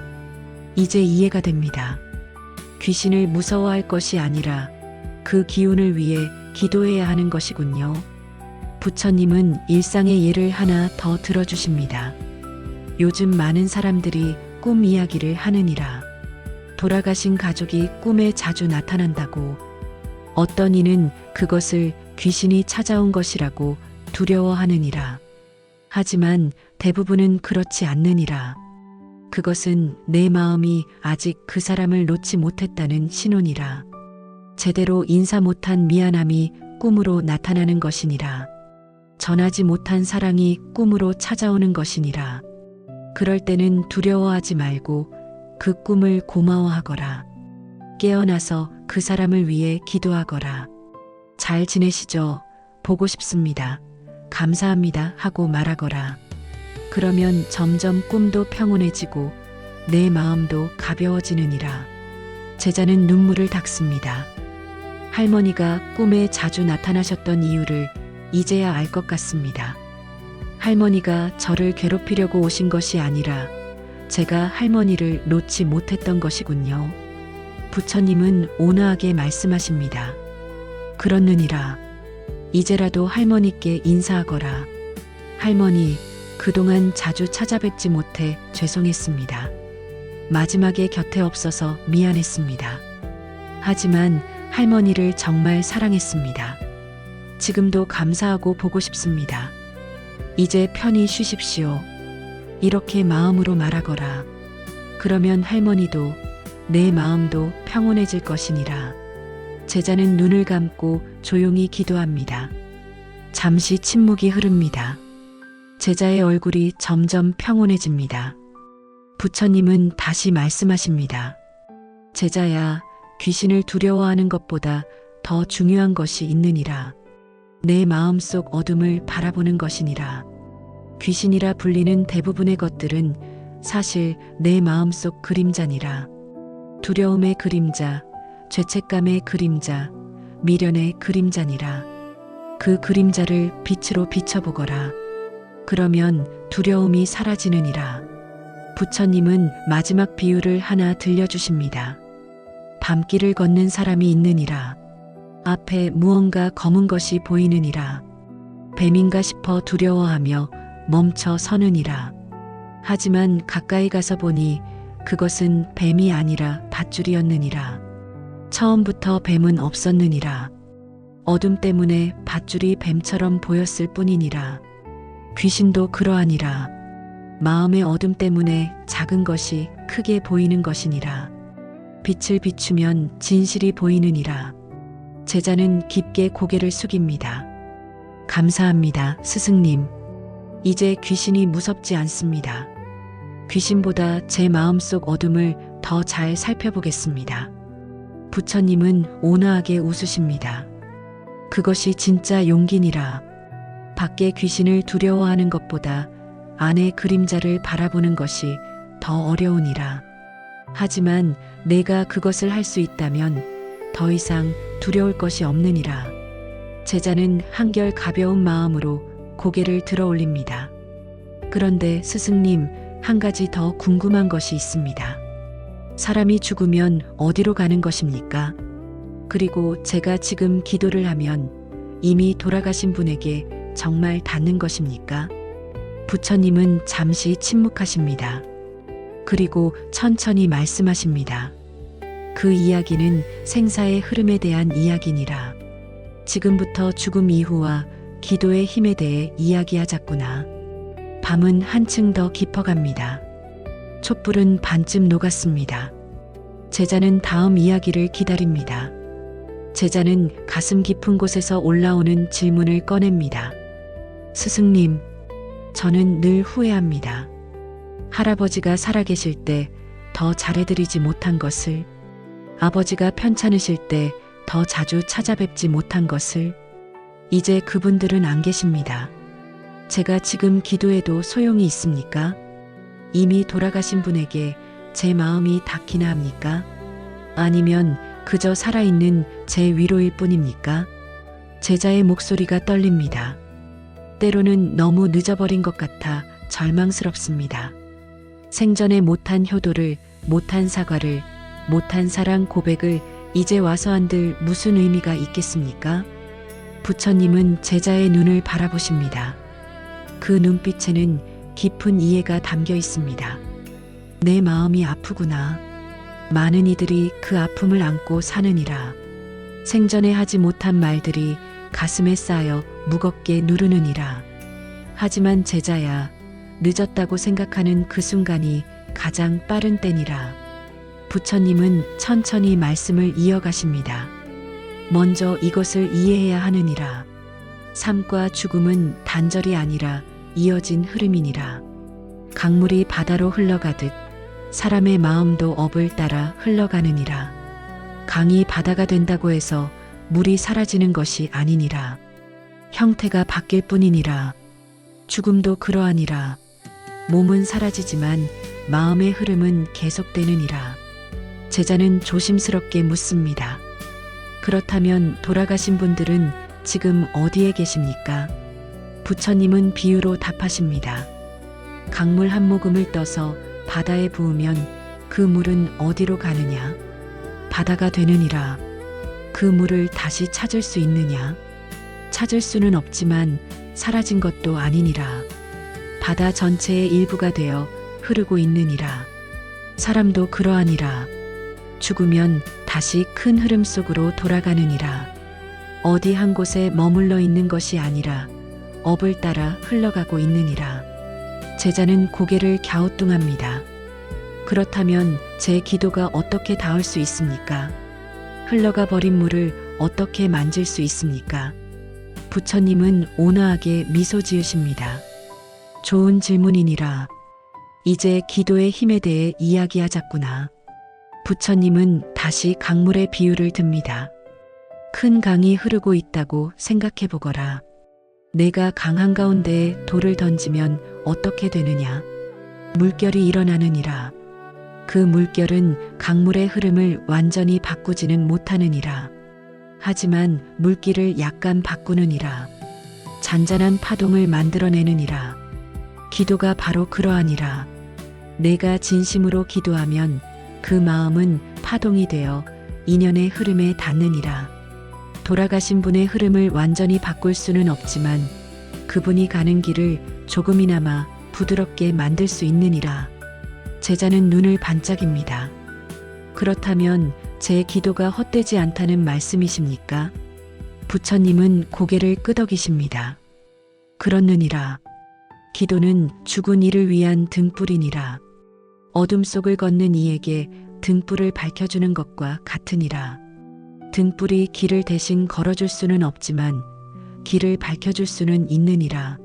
이제 이해가 됩니다. 귀신을 무서워할 것이 아니라 그 기운을 위해 기도해야 하는 것이군요. 부처님은 일상의 예를 하나 더 들어주십니다. 요즘 많은 사람들이 꿈 이야기를 하느니라. 돌아가신 가족이 꿈에 자주 나타난다고. 어떤 이는 그것을 귀신이 찾아온 것이라고 두려워하느니라. 하지만 대부분은 그렇지 않느니라. 그것은 내 마음이 아직 그 사람을 놓지 못했다는 신호니라. 제대로 인사 못한 미안함이 꿈으로 나타나는 것이니라. 전하지 못한 사랑이 꿈으로 찾아오는 것이니라. 그럴 때는 두려워하지 말고 그 꿈을 고마워하거라. 깨어나서 그 사람을 위해 기도하거라. 잘 지내시죠? 보고 싶습니다. 감사합니다 하고 말하거라. 그러면 점점 꿈도 평온해지고 내 마음도 가벼워지느니라. 제자는 눈물을 닦습니다. 할머니가 꿈에 자주 나타나셨던 이유를 이제야 알 것 같습니다. 할머니가 저를 괴롭히려고 오신 것이 아니라 제가 할머니를 놓지 못했던 것이군요. 부처님은 온화하게 말씀하십니다. 그렇느니라. 이제라도 할머니께 인사하거라. 할머니, 그동안 자주 찾아뵙지 못해 죄송했습니다. 마지막에 곁에 없어서 미안했습니다. 하지만 할머니를 정말 사랑했습니다. 지금도 감사하고 보고 싶습니다. 이제 편히 쉬십시오. 이렇게 마음으로 말하거라. 그러면 할머니도 내 마음도 평온해질 것이니라. 제자는 눈을 감고 조용히 기도합니다. 잠시 침묵이 흐릅니다. 제자의 얼굴이 점점 평온해집니다. 부처님은 다시 말씀하십니다. 제자야, 귀신을 두려워하는 것보다 더 중요한 것이 있느니라. 내 마음속 어둠을 바라보는 것이니라. 귀신이라 불리는 대부분의 것들은 사실 내 마음속 그림자니라. 두려움의 그림자, 죄책감의 그림자, 미련의 그림자니라. 그 그림자를 빛으로 비춰보거라. 그러면 두려움이 사라지느니라. 부처님은 마지막 비유를 하나 들려주십니다. 밤길을 걷는 사람이 있느니라. 앞에 무언가 검은 것이 보이느니라. 뱀인가 싶어 두려워하며 멈춰 서느니라. 하지만 가까이 가서 보니 그것은 뱀이 아니라 밧줄이었느니라. 처음부터 뱀은 없었느니라. 어둠 때문에 밧줄이 뱀처럼 보였을 뿐이니라. 귀신도 그러하니라. 마음의 어둠 때문에 작은 것이 크게 보이는 것이니라. 빛을 비추면 진실이 보이느니라. 제자는 깊게 고개를 숙입니다. 감사합니다, 스승님. 이제 귀신이 무섭지 않습니다. 귀신보다 제 마음속 어둠을 더 잘 살펴보겠습니다. 부처님은 온화하게 웃으십니다. 그것이 진짜 용기니라. 밖에 귀신을 두려워하는 것보다 안의 그림자를 바라보는 것이 더 어려우니라. 하지만 내가 그것을 할 수 있다면 더 이상 두려울 것이 없느니라. 제자는 한결 가벼운 마음으로 고개를 들어 올립니다. 그런데 스승님, 한 가지 더 궁금한 것이 있습니다. 사람이 죽으면 어디로 가는 것입니까? 그리고 제가 지금 기도를 하면 이미 돌아가신 분에게 정말 닿는 것입니까? 부처님은 잠시 침묵하십니다. 그리고 천천히 말씀하십니다. 그 이야기는 생사의 흐름에 대한 이야기니라. 지금부터 죽음 이후와 기도의 힘에 대해 이야기하자꾸나. 밤은 한층 더 깊어갑니다. 촛불은 반쯤 녹았습니다. 제자는 다음 이야기를 기다립니다. 제자는 가슴 깊은 곳에서 올라오는 질문을 꺼냅니다. 스승님, 저는 늘 후회합니다. 할아버지가 살아계실 때 더 잘해드리지 못한 것을, 아버지가 편찮으실 때 더 자주 찾아뵙지 못한 것을. 이제 그분들은 안 계십니다. 제가 지금 기도해도 소용이 있습니까? 이미 돌아가신 분에게 제 마음이 닿기나 합니까? 아니면 그저 살아있는 제 위로일 뿐입니까? 제자의 목소리가 떨립니다. 때로는 너무 늦어버린 것 같아 절망스럽습니다. 생전에 못한 효도를, 못한 사과를, 못한 사랑 고백을 이제 와서 한들 무슨 의미가 있겠습니까? 부처님은 제자의 눈을 바라보십니다. 그 눈빛에는 깊은 이해가 담겨 있습니다. 내 마음이 아프구나. 많은 이들이 그 아픔을 안고 사느니라. 생전에 하지 못한 말들이 가슴에 쌓여 무겁게 누르느니라. 하지만 제자야, 늦었다고 생각하는 그 순간이 가장 빠른 때니라. 부처님은 천천히 말씀을 이어가십니다. 먼저 이것을 이해해야 하느니라. 삶과 죽음은 단절이 아니라 이어진 흐름이니라. 강물이 바다로 흘러가듯 사람의 마음도 업을 따라 흘러가느니라. 강이 바다가 된다고 해서 물이 사라지는 것이 아니니라. 형태가 바뀔 뿐이니라. 죽음도 그러하니라. 몸은 사라지지만 마음의 흐름은 계속되느니라. 제자는 조심스럽게 묻습니다. 그렇다면 돌아가신 분들은 지금 어디에 계십니까? 부처님은 비유로 답하십니다. 강물 한 모금을 떠서 바다에 부으면 그 물은 어디로 가느냐? 바다가 되느니라. 그 물을 다시 찾을 수 있느냐? 찾을 수는 없지만 사라진 것도 아니니라. 바다 전체의 일부가 되어 흐르고 있느니라. 사람도 그러하니라. 죽으면 다시 큰 흐름 속으로 돌아가느니라. 어디 한 곳에 머물러 있는 것이 아니라 업을 따라 흘러가고 있느니라. 제자는 고개를 갸우뚱합니다. 그렇다면 제 기도가 어떻게 닿을 수 있습니까? 흘러가 버린 물을 어떻게 만질 수 있습니까? 부처님은 온화하게 미소 지으십니다. 좋은 질문이니라. 이제 기도의 힘에 대해 이야기하자꾸나. 부처님은 다시 강물의 비유를 듭니다. 큰 강이 흐르고 있다고 생각해 보거라. 내가 강 한가운데에 돌을 던지면 어떻게 되느냐? 물결이 일어나느니라. 그 물결은 강물의 흐름을 완전히 바꾸지는 못하느니라. 하지만 물길을 약간 바꾸느니라. 잔잔한 파동을 만들어내느니라. 기도가 바로 그러하니라. 내가 진심으로 기도하면 그 마음은 파동이 되어 인연의 흐름에 닿느니라. 돌아가신 분의 흐름을 완전히 바꿀 수는 없지만 그분이 가는 길을 조금이나마 부드럽게 만들 수 있느니라. 제자는 눈을 반짝입니다. 그렇다면 제 기도가 헛되지 않다는 말씀이십니까? 부처님은 고개를 끄덕이십니다. 그렇느니라. 기도는 죽은 이를 위한 등불이니라. 어둠 속을 걷는 이에게 등불을 밝혀주는 것과 같으니라. 등불이 길을 대신 걸어줄 수는 없지만 길을 밝혀줄 수는 있느니라.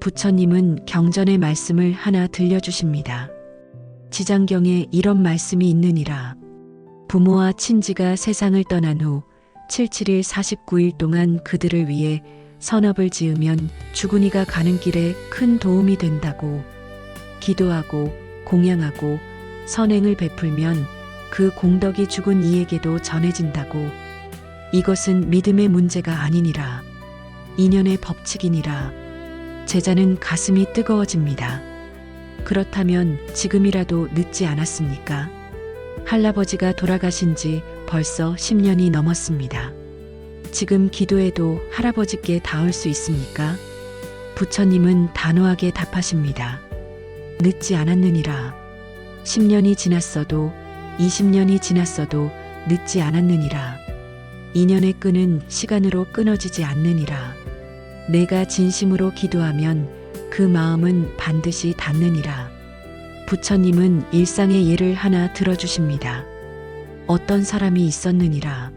부처님은 경전의 말씀을 하나 들려주십니다. 지장경에 이런 말씀이 있느니라. 부모와 친지가 세상을 떠난 후 77일 49일 동안 그들을 위해 선업을 지으면 죽은 이가 가는 길에 큰 도움이 된다고. 기도하고 공양하고 선행을 베풀면 그 공덕이 죽은 이에게도 전해진다고. 이것은 믿음의 문제가 아니니라. 인연의 법칙이니라. 제자는 가슴이 뜨거워집니다. 그렇다면 지금이라도 늦지 않았습니까? 할아버지가 돌아가신 지 벌써 10년이 넘었습니다. 지금 기도해도 할아버지께 닿을 수 있습니까? 부처님은 단호하게 답하십니다. 늦지 않았느니라. 10년이 지났어도 20년이 지났어도 늦지 않았느니라. 인연의 끈은 시간으로 끊어지지 않느니라. 내가 진심으로 기도하면 그 마음은 반드시 닿느니라. 부처님은 일상의 예를 하나 들어주십니다. 어떤 사람이 있었느니라.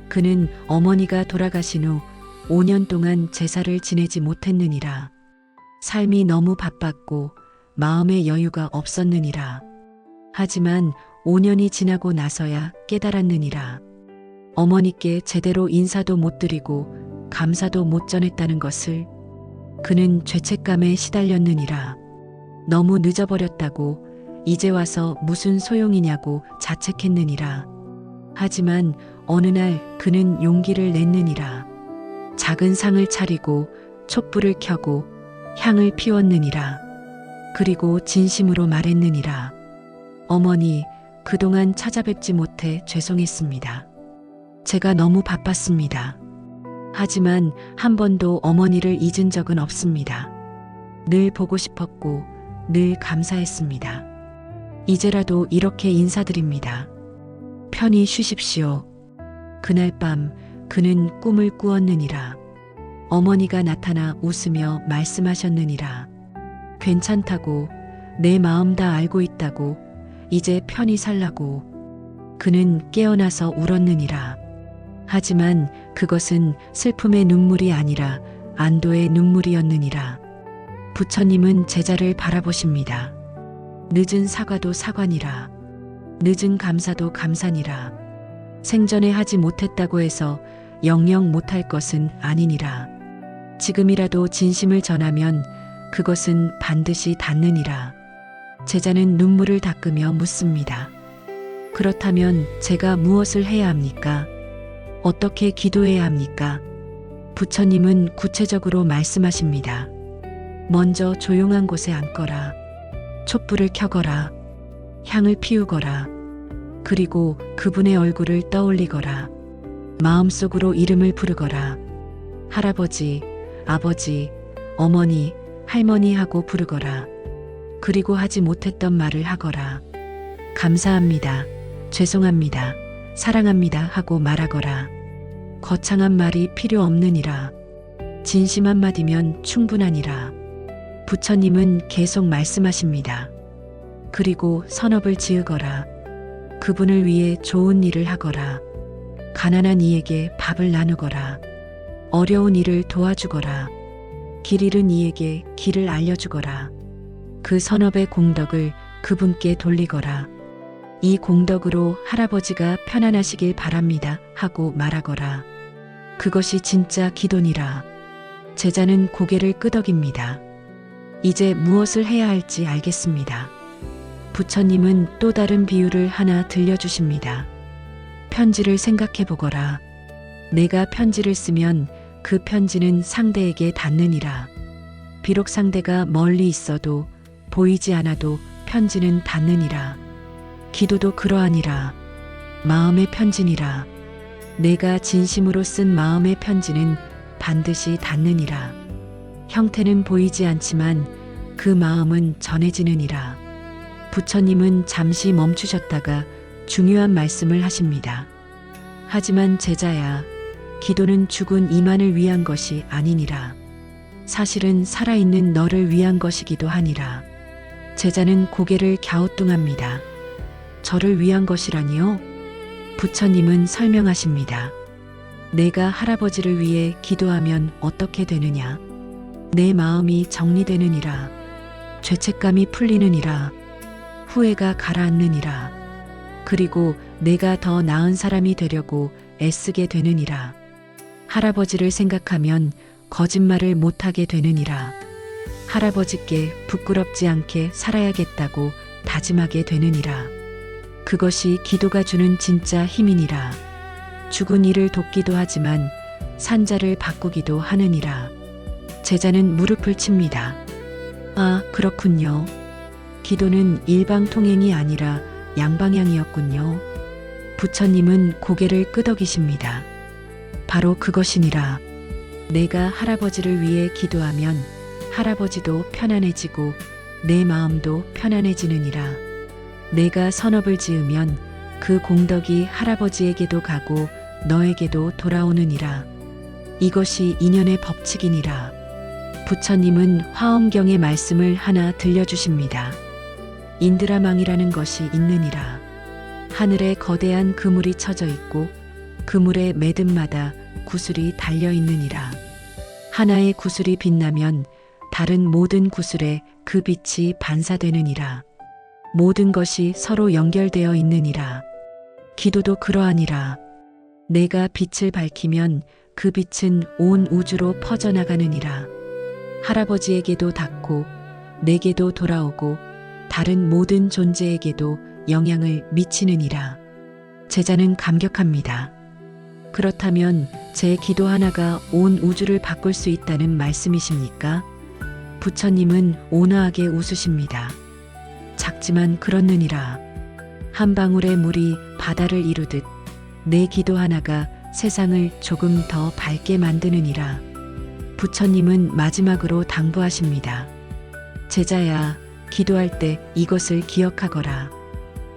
그는 어머니가 돌아가신 후 5년 동안 제사를 지내지 못했느니라. 삶이 너무 바빴고 마음의 여유가 없었느니라. 하지만 5년이 지나고 나서야 깨달았느니라. 어머니께 제대로 인사도 못 드리고 감사도 못 전했다는 것을. 그는 죄책감에 시달렸느니라. 너무 늦어버렸다고 이제 와서 무슨 소용이냐고 자책했느니라. 하지만 어느 날 그는 용기를 냈느니라. 작은 상을 차리고 촛불을 켜고 향을 피웠느니라. 그리고 진심으로 말했느니라. 어머니, 그동안 찾아뵙지 못해 죄송했습니다. 제가 너무 바빴습니다. 하지만 한 번도 어머니를 잊은 적은 없습니다. 늘 보고 싶었고 늘 감사했습니다. 이제라도 이렇게 인사드립니다. 편히 쉬십시오. 그날 밤 그는 꿈을 꾸었느니라. 어머니가 나타나 웃으며 말씀하셨느니라. 괜찮다고, 내 마음 다 알고 있다고, 이제 편히 살라고. 그는 깨어나서 울었느니라. 하지만 그것은 슬픔의 눈물이 아니라 안도의 눈물이었느니라. 부처님은 제자를 바라보십니다. 늦은 사과도 사과니라. 늦은 감사도 감사니라. 생전에 하지 못했다고 해서 영영 못할 것은 아니니라. 지금이라도 진심을 전하면 그것은 반드시 닿느니라. 제자는 눈물을 닦으며 묻습니다. 그렇다면 제가 무엇을 해야 합니까? 어떻게 기도해야 합니까? 부처님은 구체적으로 말씀하십니다. 먼저 조용한 곳에 앉거라. 촛불을 켜거라. 향을 피우거라. 그리고 그분의 얼굴을 떠올리거라. 마음속으로 이름을 부르거라. 할아버지, 아버지, 어머니, 할머니 하고 부르거라. 그리고 하지 못했던 말을 하거라. 감사합니다. 죄송합니다. 사랑합니다 하고 말하거라. 거창한 말이 필요 없느니라. 진심 한마디면 충분하니라. 부처님은 계속 말씀하십니다. 그리고 선업을 지으거라. 그분을 위해 좋은 일을 하거라. 가난한 이에게 밥을 나누거라. 어려운 이를 도와주거라. 길 잃은 이에게 길을 알려주거라. 그 선업의 공덕을 그분께 돌리거라. 이 공덕으로 할아버지가 편안하시길 바랍니다 하고 말하거라. 그것이 진짜 기도니라. 제자는 고개를 끄덕입니다. 이제 무엇을 해야 할지 알겠습니다. 부처님은 또 다른 비유를 하나 들려주십니다. 편지를 생각해 보거라. 내가 편지를 쓰면 그 편지는 상대에게 닿느니라. 비록 상대가 멀리 있어도 보이지 않아도 편지는 닿느니라. 기도도 그러하니라. 마음의 편지니라. 내가 진심으로 쓴 마음의 편지는 반드시 닿느니라. 형태는 보이지 않지만 그 마음은 전해지느니라. 부처님은 잠시 멈추셨다가 중요한 말씀을 하십니다. 하지만 제자야, 기도는 죽은 이만을 위한 것이 아니니라. 사실은 살아있는 너를 위한 것이기도 하니라. 제자는 고개를 갸우뚱합니다. 저를 위한 것이라니요? 부처님은 설명하십니다. 내가 할아버지를 위해 기도하면 어떻게 되느냐? 내 마음이 정리되느니라. 죄책감이 풀리느니라. 후회가 가라앉느니라. 그리고 내가 더 나은 사람이 되려고 애쓰게 되느니라. 할아버지를 생각하면 거짓말을 못하게 되느니라. 할아버지께 부끄럽지 않게 살아야겠다고 다짐하게 되느니라. 그것이 기도가 주는 진짜 힘이니라. 죽은 이를 돕기도 하지만 산자를 바꾸기도 하느니라. 제자는 무릎을 칩니다. 아, 그렇군요. 기도는 일방통행이 아니라 양방향이었군요. 부처님은 고개를 끄덕이십니다. 바로 그것이니라. 내가 할아버지를 위해 기도하면 할아버지도 편안해지고 내 마음도 편안해지느니라. 내가 선업을 지으면 그 공덕이 할아버지에게도 가고 너에게도 돌아오느니라. 이것이 인연의 법칙이니라. 부처님은 화엄경의 말씀을 하나 들려주십니다. 인드라망이라는 것이 있느니라. 하늘에 거대한 그물이 쳐져 있고 그물의 매듭마다 구슬이 달려 있느니라. 하나의 구슬이 빛나면 다른 모든 구슬에 그 빛이 반사되느니라. 모든 것이 서로 연결되어 있느니라. 기도도 그러하니라. 내가 빛을 밝히면 그 빛은 온 우주로 퍼져나가느니라. 할아버지에게도 닿고 내게도 돌아오고 다른 모든 존재에게도 영향을 미치느니라. 제자는 감격합니다. 그렇다면 제 기도 하나가 온 우주를 바꿀 수 있다는 말씀이십니까? 부처님은 온화하게 웃으십니다. 작지만 그렇느니라. 한 방울의 물이 바다를 이루듯 내 기도 하나가 세상을 조금 더 밝게 만드느니라. 부처님은 마지막으로 당부하십니다. 제자야, 기도할 때 이것을 기억하거라.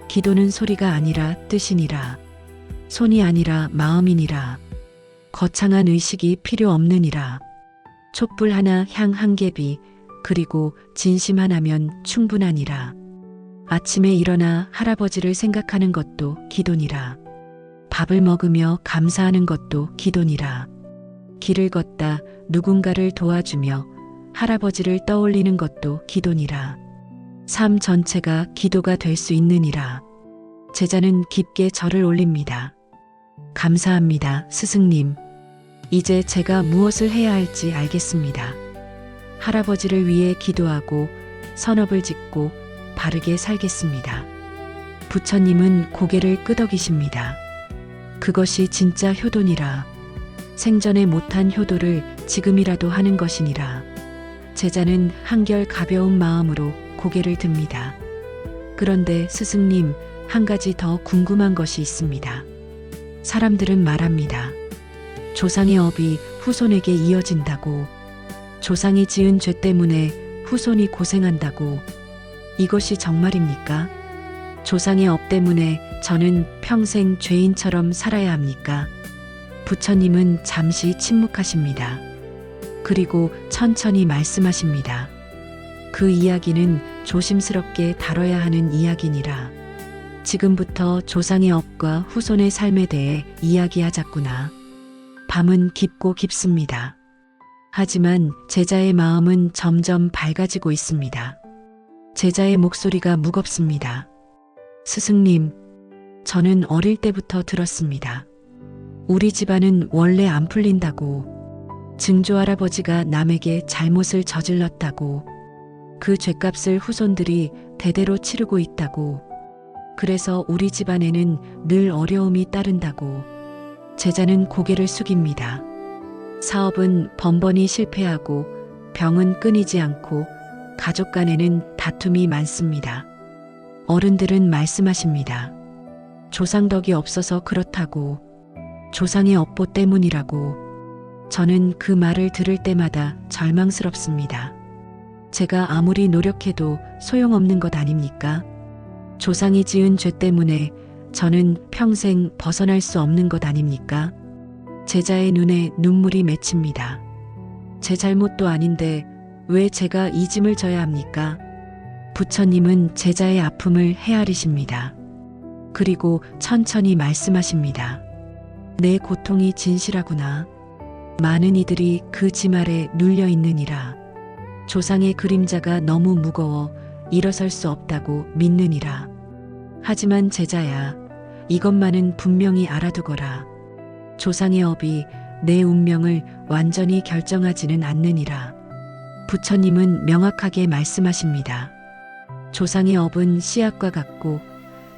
기도는 소리가 아니라 뜻이니라. 손이 아니라 마음이니라. 거창한 의식이 필요 없느니라. 촛불 하나, 향 한 개비, 그리고 진심 하나면 충분하니라. 아침에 일어나 할아버지를 생각하는 것도 기도니라. 밥을 먹으며 감사하는 것도 기도니라. 길을 걷다 누군가를 도와주며 할아버지를 떠올리는 것도 기도니라. 삶 전체가 기도가 될 수 있느니라. 제자는 깊게 절을 올립니다. 감사합니다, 스승님. 이제 제가 무엇을 해야 할지 알겠습니다. 할아버지를 위해 기도하고 선업을 짓고 바르게 살겠습니다. 부처님은 고개를 끄덕이십니다. 그것이 진짜 효도니라. 생전에 못한 효도를 지금이라도 하는 것이니라. 제자는 한결 가벼운 마음으로 고개를 듭니다. 그런데 스승님, 한 가지 더 궁금한 것이 있습니다. 사람들은 말합니다. 조상의 업이 후손에게 이어진다고, 조상이 지은 죄 때문에 후손이 고생한다고. 이것이 정말입니까? 조상의 업 때문에 저는 평생 죄인처럼 살아야 합니까? 부처님은 잠시 침묵하십니다. 그리고 천천히 말씀하십니다. 그 이야기는 조심스럽게 다뤄야 하는 이야기니라. 지금부터 조상의 업과 후손의 삶에 대해 이야기하자꾸나. 밤은 깊고 깊습니다. 하지만 제자의 마음은 점점 밝아지고 있습니다. 제자의 목소리가 무겁습니다. 스승님, 저는 어릴 때부터 들었습니다. 우리 집안은 원래 안 풀린다고, 증조 할아버지가 남에게 잘못을 저질렀다고, 그 죗값을 후손들이 대대로 치르고 있다고, 그래서 우리 집안에는 늘 어려움이 따른다고. 제자는 고개를 숙입니다. 사업은 번번이 실패하고 병은 끊이지 않고 가족 간에는 다툼이 많습니다. 어른들은 말씀하십니다. 조상덕이 없어서 그렇다고, 조상의 업보 때문이라고. 저는 그 말을 들을 때마다 절망스럽습니다. 제가 아무리 노력해도 소용없는 것 아닙니까? 조상이 지은 죄 때문에 저는 평생 벗어날 수 없는 것 아닙니까? 제자의 눈에 눈물이 맺힙니다. 제 잘못도 아닌데 왜 제가 이 짐을 져야 합니까? 부처님은 제자의 아픔을 헤아리십니다. 그리고 천천히 말씀하십니다. 내 고통이 진실하구나. 많은 이들이 그 짐 아래 눌려 있느니라. 조상의 그림자가 너무 무거워 일어설 수 없다고 믿느니라. 하지만 제자야, 이것만은 분명히 알아두거라. 조상의 업이 내 운명을 완전히 결정하지는 않느니라. 부처님은 명확하게 말씀하십니다. 조상의 업은 씨앗과 같고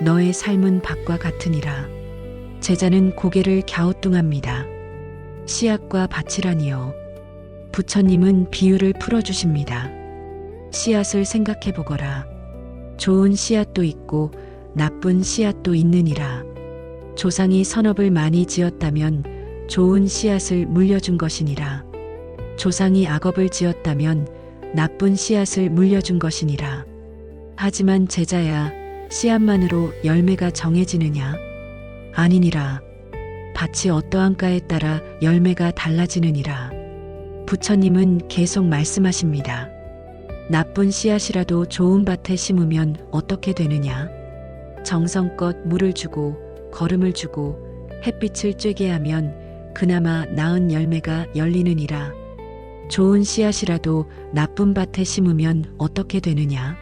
너의 삶은 밭과 같으니라. 제자는 고개를 갸우뚱합니다. 씨앗과 밭이라니요. 부처님은 비유를 풀어주십니다. 씨앗을 생각해 보거라. 좋은 씨앗도 있고 나쁜 씨앗도 있느니라. 조상이 선업을 많이 지었다면 좋은 씨앗을 물려준 것이니라. 조상이 악업을 지었다면 나쁜 씨앗을 물려준 것이니라. 하지만 제자야, 씨앗만으로 열매가 정해지느냐? 아니니라. 밭이 어떠한가에 따라 열매가 달라지느니라. 부처님은 계속 말씀하십니다. 나쁜 씨앗이라도 좋은 밭에 심으면 어떻게 되느냐? 정성껏 물을 주고 거름을 주고 햇빛을 쬐게 하면 그나마 나은 열매가 열리느니라. 좋은 씨앗이라도 나쁜 밭에 심으면 어떻게 되느냐?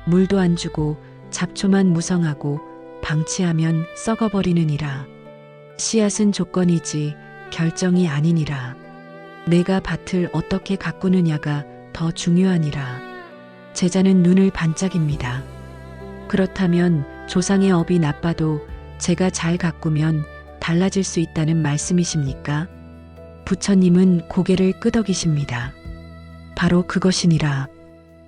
물도 안 주고 잡초만 무성하고 방치하면 썩어버리느니라. 씨앗은 조건이지 결정이 아니니라. 내가 밭을 어떻게 가꾸느냐가 더 중요하니라. 제자는 눈을 반짝입니다. 그렇다면 조상의 업이 나빠도 제가 잘 가꾸면 달라질 수 있다는 말씀이십니까? 부처님은 고개를 끄덕이십니다. 바로 그것이니라.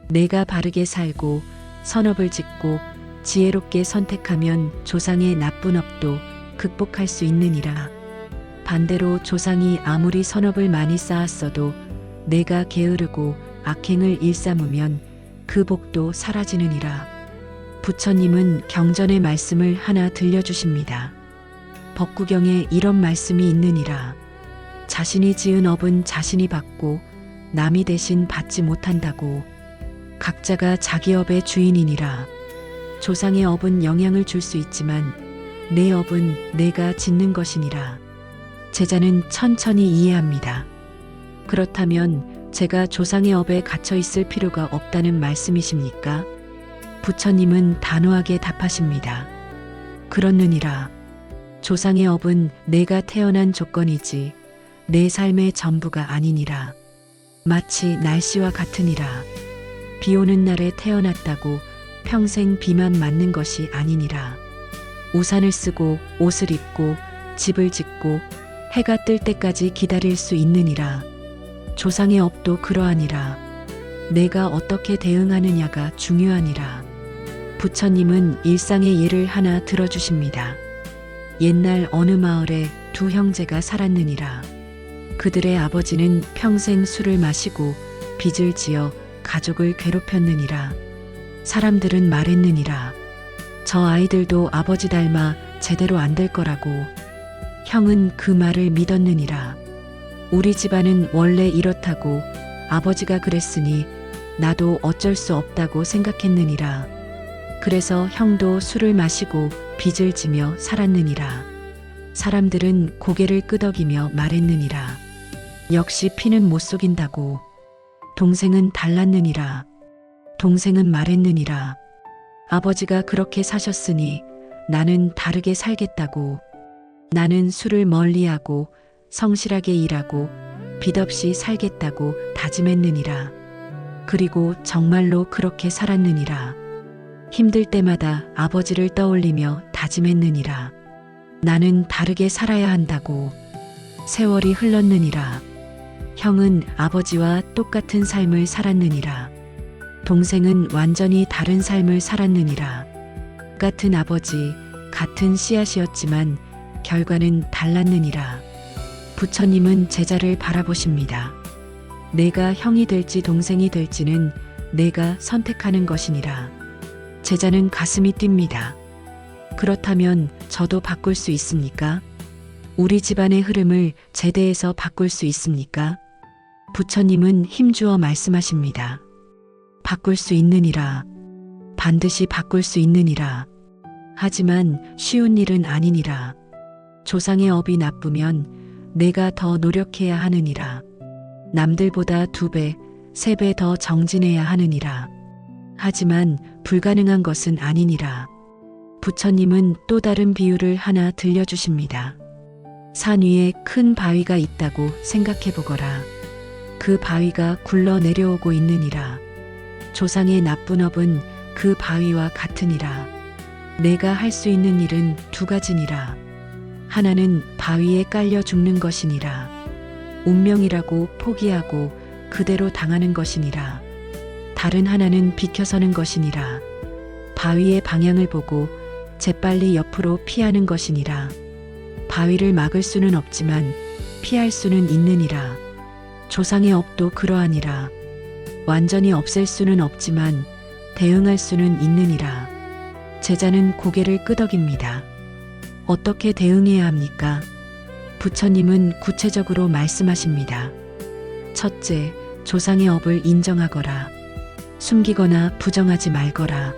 내가 바르게 살고 선업을 짓고 지혜롭게 선택하면 조상의 나쁜 업도 극복할 수 있느니라. 반대로 조상이 아무리 선업을 많이 쌓았어도 내가 게으르고 악행을 일삼으면 그 복도 사라지느니라. 부처님은 경전의 말씀을 하나 들려주십니다. 법구경에 이런 말씀이 있느니라. 자신이 지은 업은 자신이 받고 남이 대신 받지 못한다고. 각자가 자기 업의 주인이니라. 조상의 업은 영향을 줄 수 있지만 내 업은 내가 짓는 것이니라. 제자는 천천히 이해합니다. 그렇다면 제가 조상의 업에 갇혀 있을 필요가 없다는 말씀이십니까? 부처님은 단호하게 답하십니다. 그렇느니라. 조상의 업은 내가 태어난 조건이지 내 삶의 전부가 아니니라. 마치 날씨와 같으니라. 비 오는 날에 태어났다고 평생 비만 맞는 것이 아니니라. 우산을 쓰고 옷을 입고 집을 짓고 해가 뜰 때까지 기다릴 수 있느니라. 조상의 업도 그러하니라. 내가 어떻게 대응하느냐가 중요하니라. 부처님은 일상의 예를 하나 들어주십니다. 옛날 어느 마을에 두 형제가 살았느니라. 그들의 아버지는 평생 술을 마시고 빚을 지어 가족을 괴롭혔느니라. 사람들은 말했느니라. 저 아이들도 아버지 닮아 제대로 안 될 거라고. 형은 그 말을 믿었느니라. 우리 집안은 원래 이렇다고 아버지가 그랬으니 나도 어쩔 수 없다고 생각했느니라. 그래서 형도 술을 마시고 빚을 지며 살았느니라. 사람들은 고개를 끄덕이며 말했느니라. 역시 피는 못 속인다고. 동생은 달랐느니라. 동생은 말했느니라. 아버지가 그렇게 사셨으니 나는 다르게 살겠다고. 나는 술을 멀리하고 성실하게 일하고 빚 없이 살겠다고 다짐했느니라. 그리고 정말로 그렇게 살았느니라. 힘들 때마다 아버지를 떠올리며 다짐했느니라. 나는 다르게 살아야 한다고. 세월이 흘렀느니라. 형은 아버지와 똑같은 삶을 살았느니라. 동생은 완전히 다른 삶을 살았느니라. 같은 아버지, 같은 씨앗이었지만 결과는 달랐느니라. 부처님은 제자를 바라보십니다. 내가 형이 될지 동생이 될지는 내가 선택하는 것이니라. 제자는 가슴이 뜁니다. 그렇다면 저도 바꿀 수 있습니까? 우리 집안의 흐름을 제대해서 바꿀 수 있습니까? 부처님은 힘주어 말씀하십니다. 바꿀 수 있느니라. 반드시 바꿀 수 있느니라. 하지만 쉬운 일은 아니니라. 조상의 업이 나쁘면 내가 더 노력해야 하느니라. 남들보다 2배, 3배 더 정진해야 하느니라. 하지만 불가능한 것은 아니니라. 부처님은 또 다른 비유를 하나 들려주십니다. 산 위에 큰 바위가 있다고 생각해 보거라. 그 바위가 굴러 내려오고 있느니라. 조상의 나쁜 업은 그 바위와 같으니라. 내가 할 수 있는 일은 2가지니라. 하나는 바위에 깔려 죽는 것이니라. 운명이라고 포기하고 그대로 당하는 것이니라. 다른 하나는 비켜서는 것이니라. 바위의 방향을 보고 재빨리 옆으로 피하는 것이니라. 바위를 막을 수는 없지만 피할 수는 있느니라. 조상의 업도 그러하니라. 완전히 없앨 수는 없지만 대응할 수는 있느니라. 제자는 고개를 끄덕입니다. 어떻게 대응해야 합니까? 부처님은 구체적으로 말씀하십니다. 첫째, 조상의 업을 인정하거라. 숨기거나 부정하지 말거라.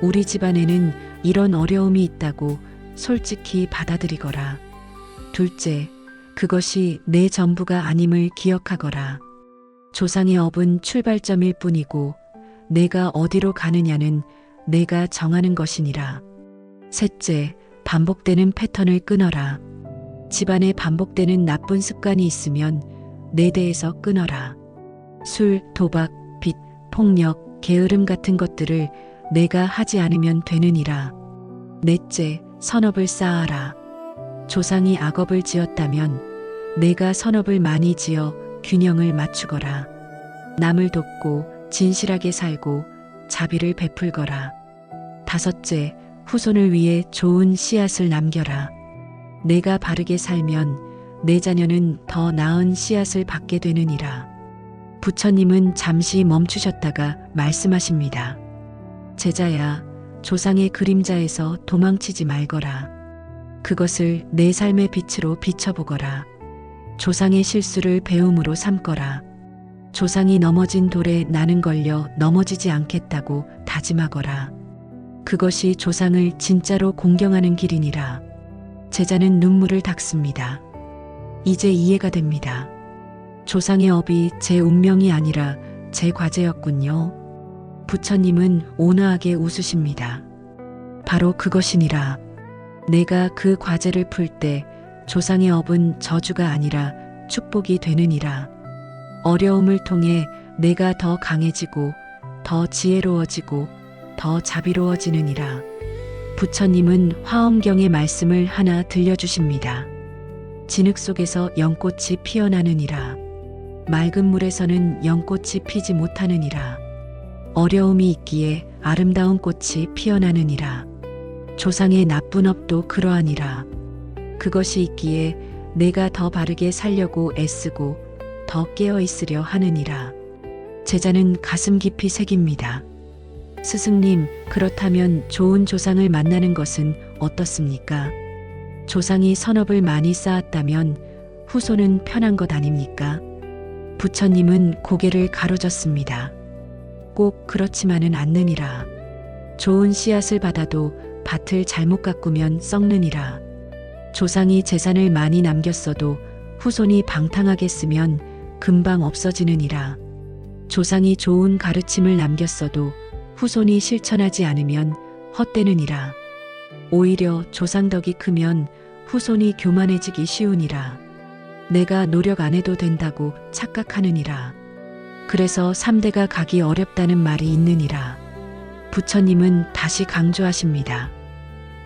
우리 집안에는 이런 어려움이 있다고 솔직히 받아들이거라. 둘째, 그것이 내 전부가 아님을 기억하거라. 조상의 업은 출발점일 뿐이고 내가 어디로 가느냐는 내가 정하는 것이니라. 셋째, 반복되는 패턴을 끊어라. 집안에 반복되는 나쁜 습관이 있으면 내 대에서 끊어라. 술, 도박, 빚, 폭력, 게으름 같은 것들을 내가 하지 않으면 되느니라. 넷째, 선업을 쌓아라. 조상이 악업을 지었다면 내가 선업을 많이 지어 균형을 맞추거라. 남을 돕고 진실하게 살고 자비를 베풀거라. 5째, 후손을 위해 좋은 씨앗을 남겨라. 내가 바르게 살면 내 자녀는 더 나은 씨앗을 받게 되느니라. 부처님은 잠시 멈추셨다가 말씀하십니다. 제자야, 조상의 그림자에서 도망치지 말거라. 그것을 내 삶의 빛으로 비춰보거라. 조상의 실수를 배움으로 삼거라. 조상이 넘어진 돌에 나는 걸려 넘어지지 않겠다고 다짐하거라. 그것이 조상을 진짜로 공경하는 길이니라. 제자는 눈물을 닦습니다. 이제 이해가 됩니다. 조상의 업이 제 운명이 아니라 제 과제였군요. 부처님은 온화하게 웃으십니다. 바로 그것이니라. 내가 그 과제를 풀 때 조상의 업은 저주가 아니라 축복이 되느니라. 어려움을 통해 내가 더 강해지고 더 지혜로워지고 더 자비로워지느니라. 부처님은 화엄경의 말씀을 하나 들려주십니다. 진흙 속에서 연꽃이 피어나느니라. 맑은 물에서는 연꽃이 피지 못하느니라. 어려움이 있기에 아름다운 꽃이 피어나느니라. 조상의 나쁜 업도 그러하니라. 그것이 있기에 내가 더 바르게 살려고 애쓰고 더 깨어 있으려 하느니라. 제자는 가슴 깊이 새깁니다. 스승님, 그렇다면 좋은 조상을 만나는 것은 어떻습니까? 조상이 선업을 많이 쌓았다면 후손은 편한 것 아닙니까? 부처님은 고개를 가로젓습니다. 꼭 그렇지만은 않느니라. 좋은 씨앗을 받아도 밭을 잘못 가꾸면 썩느니라. 조상이 재산을 많이 남겼어도 후손이 방탕하게 쓰면 금방 없어지느니라. 조상이 좋은 가르침을 남겼어도 후손이 실천하지 않으면 헛되느니라. 오히려 조상덕이 크면 후손이 교만해지기 쉬우니라. 내가 노력 안 해도 된다고 착각하느니라. 그래서 3대가 가기 어렵다는 말이 있느니라. 부처님은 다시 강조하십니다.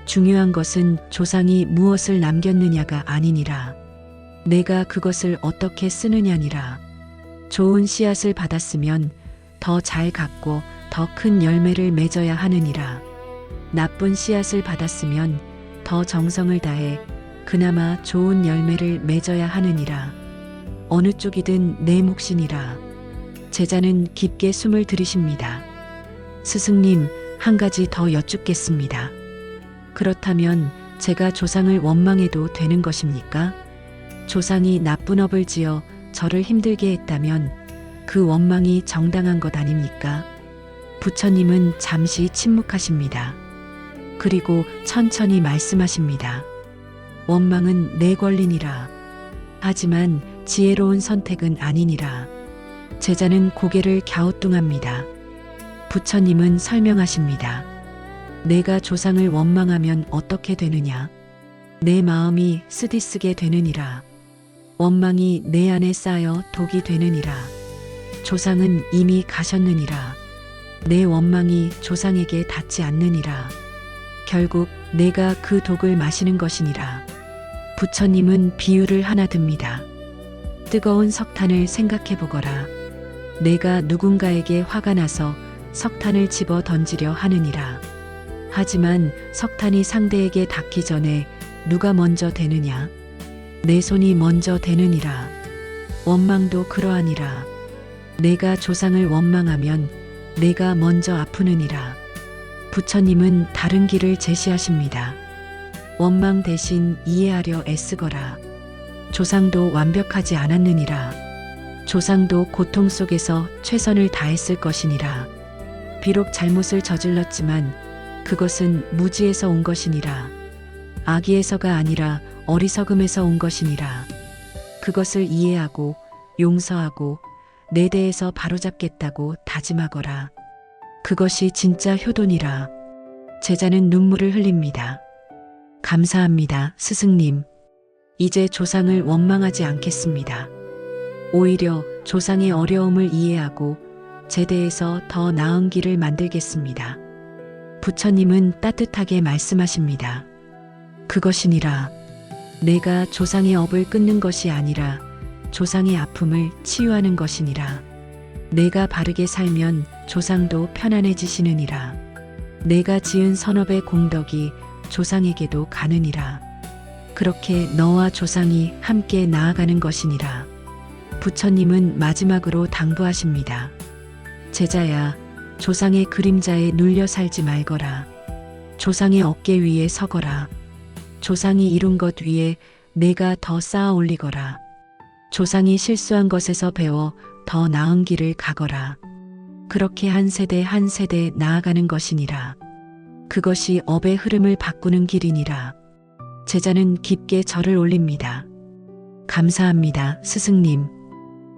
중요한 것은 조상이 무엇을 남겼느냐가 아니니라. 내가 그것을 어떻게 쓰느냐니라. 좋은 씨앗을 받았으면 더 잘 갖고 더 큰 열매를 맺어야 하느니라. 나쁜 씨앗을 받았으면 더 정성을 다해 그나마 좋은 열매를 맺어야 하느니라. 어느 쪽이든 내 몫이니라. 제자는 깊게 숨을 들이쉽니다. 스승님, 한 가지 더 여쭙겠습니다. 그렇다면 제가 조상을 원망해도 되는 것입니까? 조상이 나쁜 업을 지어 저를 힘들게 했다면 그 원망이 정당한 것 아닙니까? 부처님은 잠시 침묵하십니다. 그리고 천천히 말씀하십니다. 원망은 내 권리니라. 하지만 지혜로운 선택은 아니니라. 제자는 고개를 갸우뚱합니다. 부처님은 설명하십니다. 내가 조상을 원망하면 어떻게 되느냐? 내 마음이 쓰디쓰게 되느니라. 원망이 내 안에 쌓여 독이 되느니라. 조상은 이미 가셨느니라. 내 원망이 조상에게 닿지 않느니라. 결국 내가 그 독을 마시는 것이니라. 부처님은 비유를 하나 듭니다. 뜨거운 석탄을 생각해 보거라. 내가 누군가에게 화가 나서 석탄을 집어 던지려 하느니라. 하지만 석탄이 상대에게 닿기 전에 누가 먼저 되느냐? 내 손이 먼저 되느니라. 원망도 그러하니라. 내가 조상을 원망하면 내가 먼저 아프느니라. 부처님은 다른 길을 제시하십니다. 원망 대신 이해하려 애쓰거라. 조상도 완벽하지 않았느니라. 조상도 고통 속에서 최선을 다했을 것이니라. 비록 잘못을 저질렀지만 그것은 무지에서 온 것이니라. 악의에서가 아니라 어리석음에서 온 것이니라. 그것을 이해하고 용서하고 내 대에서 바로잡겠다고 다짐하거라. 그것이 진짜 효도니라. 제자는 눈물을 흘립니다. 감사합니다, 스승님. 이제 조상을 원망하지 않겠습니다. 오히려 조상의 어려움을 이해하고 제 대에서 더 나은 길을 만들겠습니다. 부처님은 따뜻하게 말씀하십니다. 그것이니라. 내가 조상의 업을 끊는 것이 아니라 조상의 아픔을 치유하는 것이니라. 내가 바르게 살면 조상도 편안해지시느니라. 내가 지은 선업의 공덕이 조상에게도 가느니라. 그렇게 너와 조상이 함께 나아가는 것이니라. 부처님은 마지막으로 당부하십니다. 제자야, 조상의 그림자에 눌려 살지 말거라. 조상의 어깨 위에 서거라. 조상이 이룬 것 위에 내가 더 쌓아 올리거라. 조상이 실수한 것에서 배워 더 나은 길을 가거라. 그렇게 한 세대 한 세대 나아가는 것이니라. 그것이 업의 흐름을 바꾸는 길이니라. 제자는 깊게 절을 올립니다. 감사합니다, 스승님.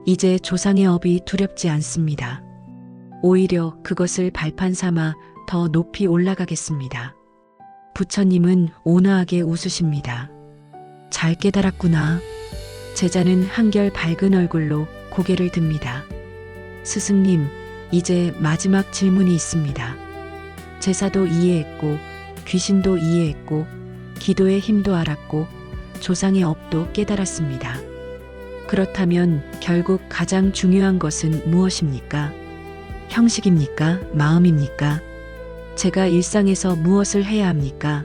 이제 조상의 업이 두렵지 않습니다. 오히려 그것을 발판 삼아 더 높이 올라가겠습니다. 부처님은 온화하게 웃으십니다. 잘 깨달았구나. 제자는 한결 밝은 얼굴로 고개를 듭니다. 스승님, 이제 마지막 질문이 있습니다. 제사도 이해했고, 귀신도 이해했고, 기도의 힘도 알았고, 조상의 업도 깨달았습니다. 그렇다면 결국 가장 중요한 것은 무엇입니까? 형식입니까? 마음입니까? 제가 일상에서 무엇을 해야 합니까?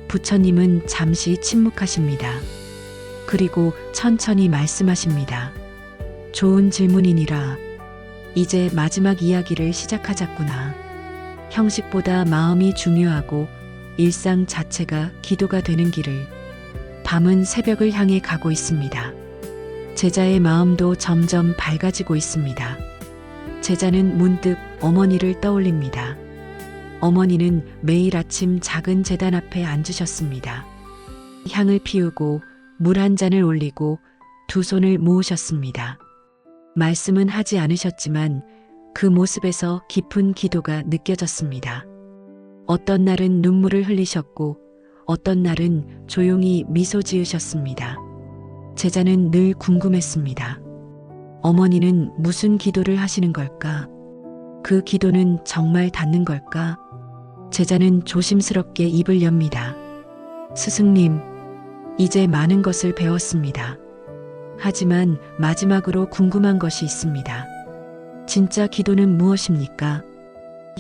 부처님은 잠시 침묵하십니다. 그리고 천천히 말씀하십니다. 좋은 질문이니라. 이제 마지막 이야기를 시작하자꾸나. 형식보다 마음이 중요하고 일상 자체가 기도가 되는 길을. 밤은 새벽을 향해 가고 있습니다. 제자의 마음도 점점 밝아지고 있습니다. 제자는 문득 어머니를 떠올립니다. 어머니는 매일 아침 작은 제단 앞에 앉으셨습니다. 향을 피우고 물 한 잔을 올리고 두 손을 모으셨습니다. 말씀은 하지 않으셨지만 그 모습에서 깊은 기도가 느껴졌습니다. 어떤 날은 눈물을 흘리셨고 어떤 날은 조용히 미소 지으셨습니다. 제자는 늘 궁금했습니다. 어머니는 무슨 기도를 하시는 걸까? 그 기도는 정말 닿는 걸까? 제자는 조심스럽게 입을 엽니다. 스승님, 이제 많은 것을 배웠습니다. 하지만 마지막으로 궁금한 것이 있습니다. 진짜 기도는 무엇입니까?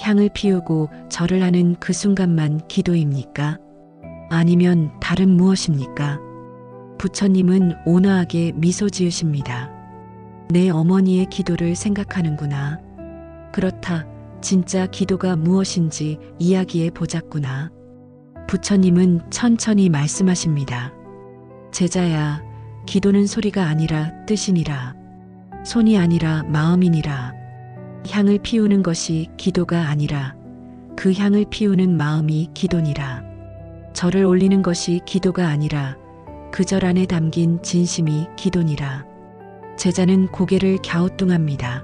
향을 피우고 절을 하는 그 순간만 기도입니까? 아니면 다른 무엇입니까? 부처님은 온화하게 미소 지으십니다. 내 어머니의 기도를 생각하는구나. 그렇다. 진짜 기도가 무엇인지 이야기해 보자꾸나. 부처님은 천천히 말씀하십니다. 제자야, 기도는 소리가 아니라 뜻이니라. 손이 아니라 마음이니라. 향을 피우는 것이 기도가 아니라 그 향을 피우는 마음이 기도니라. 절을 올리는 것이 기도가 아니라 그 절 안에 담긴 진심이 기도니라. 제자는 고개를 갸우뚱합니다.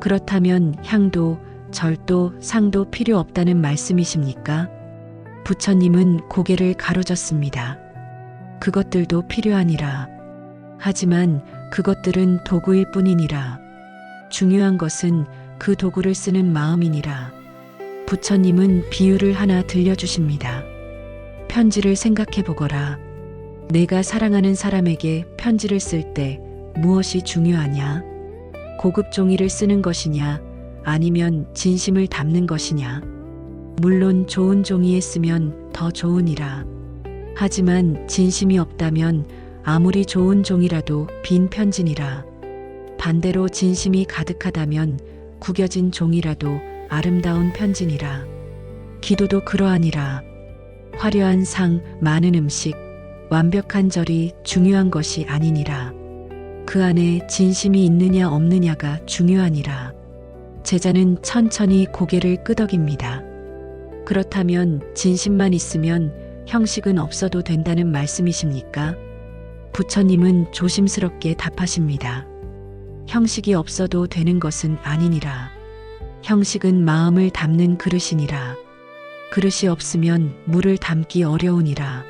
그렇다면 향도 절도 상도 필요 없다는 말씀이십니까? 부처님은 고개를 가로젓습니다. 그것들도 필요하니라. 하지만 그것들은 도구일 뿐이니라. 중요한 것은 그 도구를 쓰는 마음이니라. 부처님은 비유를 하나 들려주십니다. 편지를 생각해 보거라. 내가 사랑하는 사람에게 편지를 쓸 때 무엇이 중요하냐? 고급 종이를 쓰는 것이냐? 아니면 진심을 담는 것이냐? 물론 좋은 종이에 쓰면 더 좋으니라. 하지만 진심이 없다면 아무리 좋은 종이라도 빈 편지니라. 반대로 진심이 가득하다면 구겨진 종이라도 아름다운 편지니라. 기도도 그러하니라. 화려한 상, 많은 음식, 완벽한 절이 중요한 것이 아니니라. 그 안에 진심이 있느냐 없느냐가 중요하니라. 제자는 천천히 고개를 끄덕입니다. 그렇다면 진심만 있으면 형식은 없어도 된다는 말씀이십니까? 부처님은 조심스럽게 답하십니다. 형식이 없어도 되는 것은 아니니라. 형식은 마음을 담는 그릇이니라. 그릇이 없으면 물을 담기 어려우니라.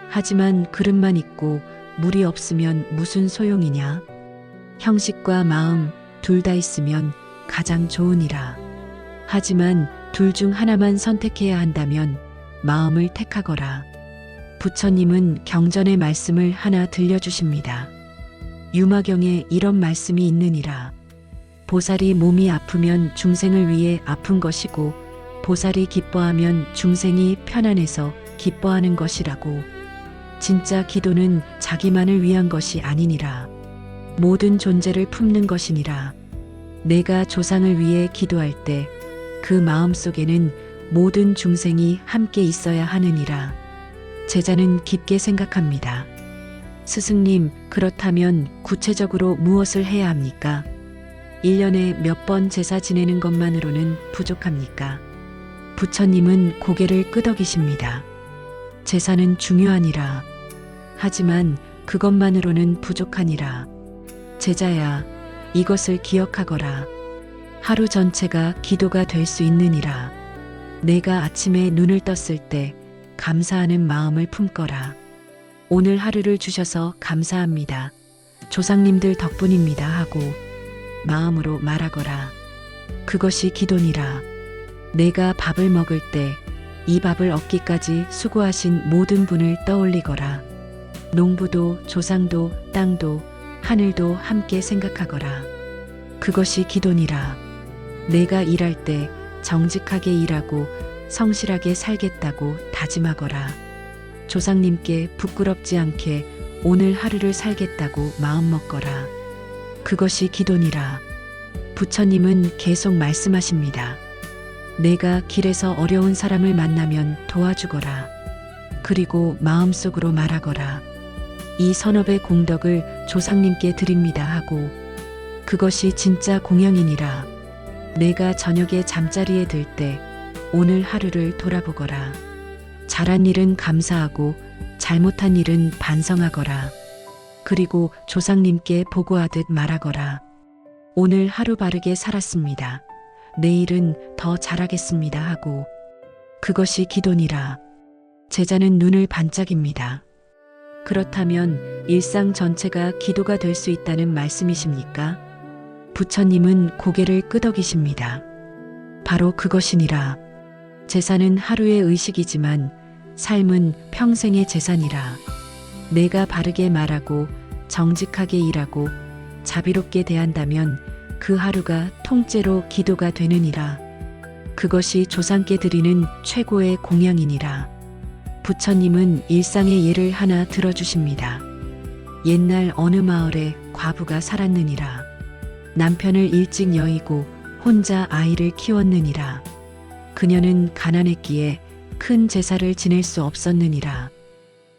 하지만 그릇만 있고 물이 없으면 무슨 소용이냐? 형식과 마음 둘 다 있으면 가장 좋으니라. 하지만 둘 중 하나만 선택해야 한다면 마음을 택하거라. 부처님은 경전의 말씀을 하나 들려주십니다. 유마경에 이런 말씀이 있느니라. 보살이 몸이 아프면 중생을 위해 아픈 것이고 보살이 기뻐하면 중생이 편안해서 기뻐하는 것이라고. 진짜 기도는 자기만을 위한 것이 아니니라. 모든 존재를 품는 것이니라. 내가 조상을 위해 기도할 때 그 마음 속에는 모든 중생이 함께 있어야 하느니라. 제자는 깊게 생각합니다. 스승님, 그렇다면 구체적으로 무엇을 해야 합니까? 1년에 몇 번 제사 지내는 것만으로는 부족합니까? 부처님은 고개를 끄덕이십니다. 제사는 중요하니라. 하지만 그것만으로는 부족하니라. 제자야, 이것을 기억하거라. 하루 전체가 기도가 될 수 있느니라. 내가 아침에 눈을 떴을 때 감사하는 마음을 품거라. 오늘 하루를 주셔서 감사합니다. 조상님들 덕분입니다 하고 마음으로 말하거라. 그것이 기도니라. 내가 밥을 먹을 때 이 밥을 얻기까지 수고하신 모든 분을 떠올리거라. 농부도 조상도 땅도 하늘도 함께 생각하거라. 그것이 기도니라. 내가 일할 때 정직하게 일하고 성실하게 살겠다고 다짐하거라. 조상님께 부끄럽지 않게 오늘 하루를 살겠다고 마음먹거라. 그것이 기도니라. 부처님은 계속 말씀하십니다. 내가 길에서 어려운 사람을 만나면 도와주거라. 그리고 마음속으로 말하거라. 이 선업의 공덕을 조상님께 드립니다 하고 그것이 진짜 공양이니라. 내가 저녁에 잠자리에 들 때 오늘 하루를 돌아보거라. 잘한 일은 감사하고 잘못한 일은 반성하거라. 그리고 조상님께 보고하듯 말하거라. 오늘 하루 바르게 살았습니다. 내일은 더 잘하겠습니다 하고 그것이 기도니라. 제자는 눈을 반짝입니다. 그렇다면 일상 전체가 기도가 될 수 있다는 말씀이십니까? 부처님은 고개를 끄덕이십니다. 바로 그것이니라. 제사는 하루의 의식이지만 삶은 평생의 재산이라. 내가 바르게 말하고 정직하게 일하고 자비롭게 대한다면 그 하루가 통째로 기도가 되느니라. 그것이 조상께 드리는 최고의 공양이니라. 부처님은 일상의 예를 하나 들어주십니다. 옛날 어느 마을에 과부가 살았느니라. 남편을 일찍 여의고 혼자 아이를 키웠느니라. 그녀는 가난했기에 큰 제사를 지낼 수 없었느니라.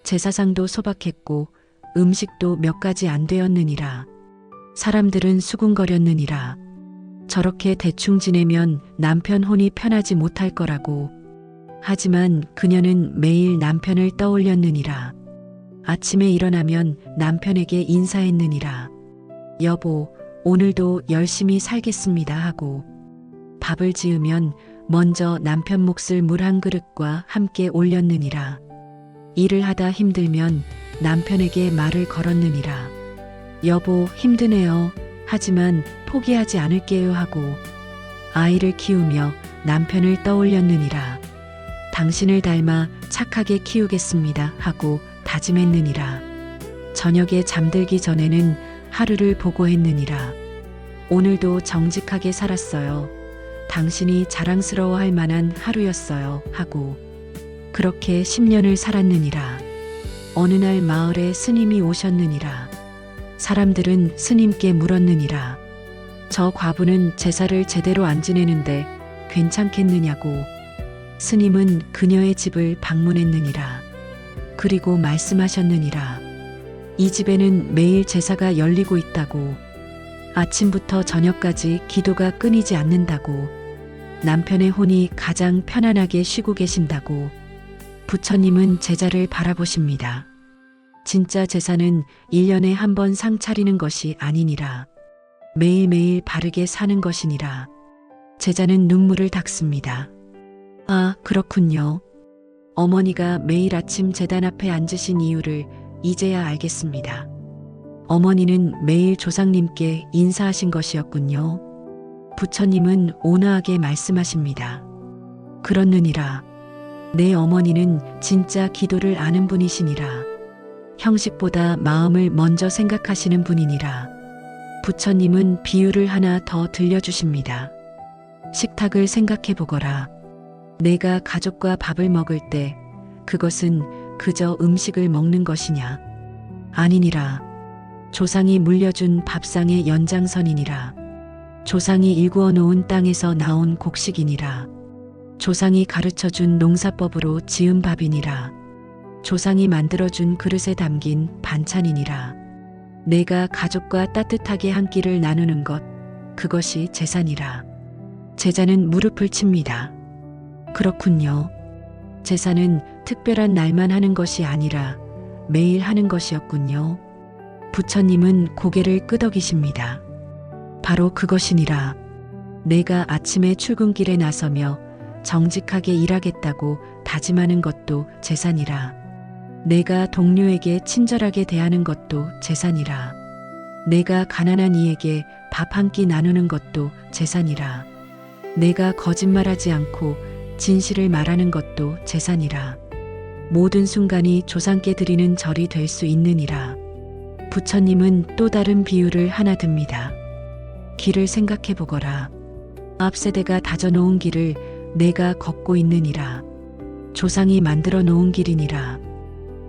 제사상도 소박했고 음식도 몇 가지 안 되었느니라. 사람들은 수군거렸느니라. 저렇게 대충 지내면 남편 혼이 편하지 못할 거라고. 하지만 그녀는 매일 남편을 떠올렸느니라. 아침에 일어나면 남편에게 인사했느니라. 여보, 오늘도 열심히 살겠습니다 하고 밥을 지으면 먼저 남편 몫을 물 한 그릇과 함께 올렸느니라. 일을 하다 힘들면 남편에게 말을 걸었느니라. 여보, 힘드네요. 하지만 포기하지 않을게요 하고 아이를 키우며 남편을 떠올렸느니라. 당신을 닮아 착하게 키우겠습니다 하고 다짐했느니라. 저녁에 잠들기 전에는 하루를 보고했느니라. 오늘도 정직하게 살았어요. 당신이 자랑스러워할 만한 하루였어요 하고 그렇게 10년을 살았느니라. 어느 날 마을에 스님이 오셨느니라. 사람들은 스님께 물었느니라. 저 과부는 제사를 제대로 안 지내는데 괜찮겠느냐고. 스님은 그녀의 집을 방문했느니라. 그리고 말씀하셨느니라. 이 집에는 매일 제사가 열리고 있다고. 아침부터 저녁까지 기도가 끊이지 않는다고. 남편의 혼이 가장 편안하게 쉬고 계신다고. 부처님은 제자를 바라보십니다. 진짜 제사는 1년에 한 번 상 차리는 것이 아니니라. 매일매일 바르게 사는 것이니라. 제자는 눈물을 닦습니다. 아, 그렇군요. 어머니가 매일 아침 제단 앞에 앉으신 이유를 이제야 알겠습니다. 어머니는 매일 조상님께 인사하신 것이었군요. 부처님은 온화하게 말씀하십니다. 그렇느니라. 내 어머니는 진짜 기도를 아는 분이시니라. 형식보다 마음을 먼저 생각하시는 분이니라. 부처님은 비유를 하나 더 들려주십니다. 식탁을 생각해 보거라. 내가 가족과 밥을 먹을 때 그것은 그저 음식을 먹는 것이냐? 아니니라. 조상이 물려준 밥상의 연장선이니라. 조상이 일구어 놓은 땅에서 나온 곡식이니라. 조상이 가르쳐준 농사법으로 지은 밥이니라. 조상이 만들어준 그릇에 담긴 반찬이니라. 내가 가족과 따뜻하게 한 끼를 나누는 것, 그것이 제사니라. 제자는 무릎을 칩니다. 그렇군요. 제사는 특별한 날만 하는 것이 아니라 매일 하는 것이었군요. 부처님은 고개를 끄덕이십니다. 바로 그것이니라. 내가 아침에 출근길에 나서며 정직하게 일하겠다고 다짐하는 것도 제사니라. 내가 동료에게 친절하게 대하는 것도 제사니라. 내가 가난한 이에게 밥 한 끼 나누는 것도 제사니라. 내가 거짓말하지 않고 진실을 말하는 것도 제사니라. 모든 순간이 조상께 드리는 절이 될 수 있느니라. 부처님은 또 다른 비유를 하나 듭니다. 길을 생각해 보거라. 앞 세대가 다져 놓은 길을 내가 걷고 있느니라. 조상이 만들어 놓은 길이니라.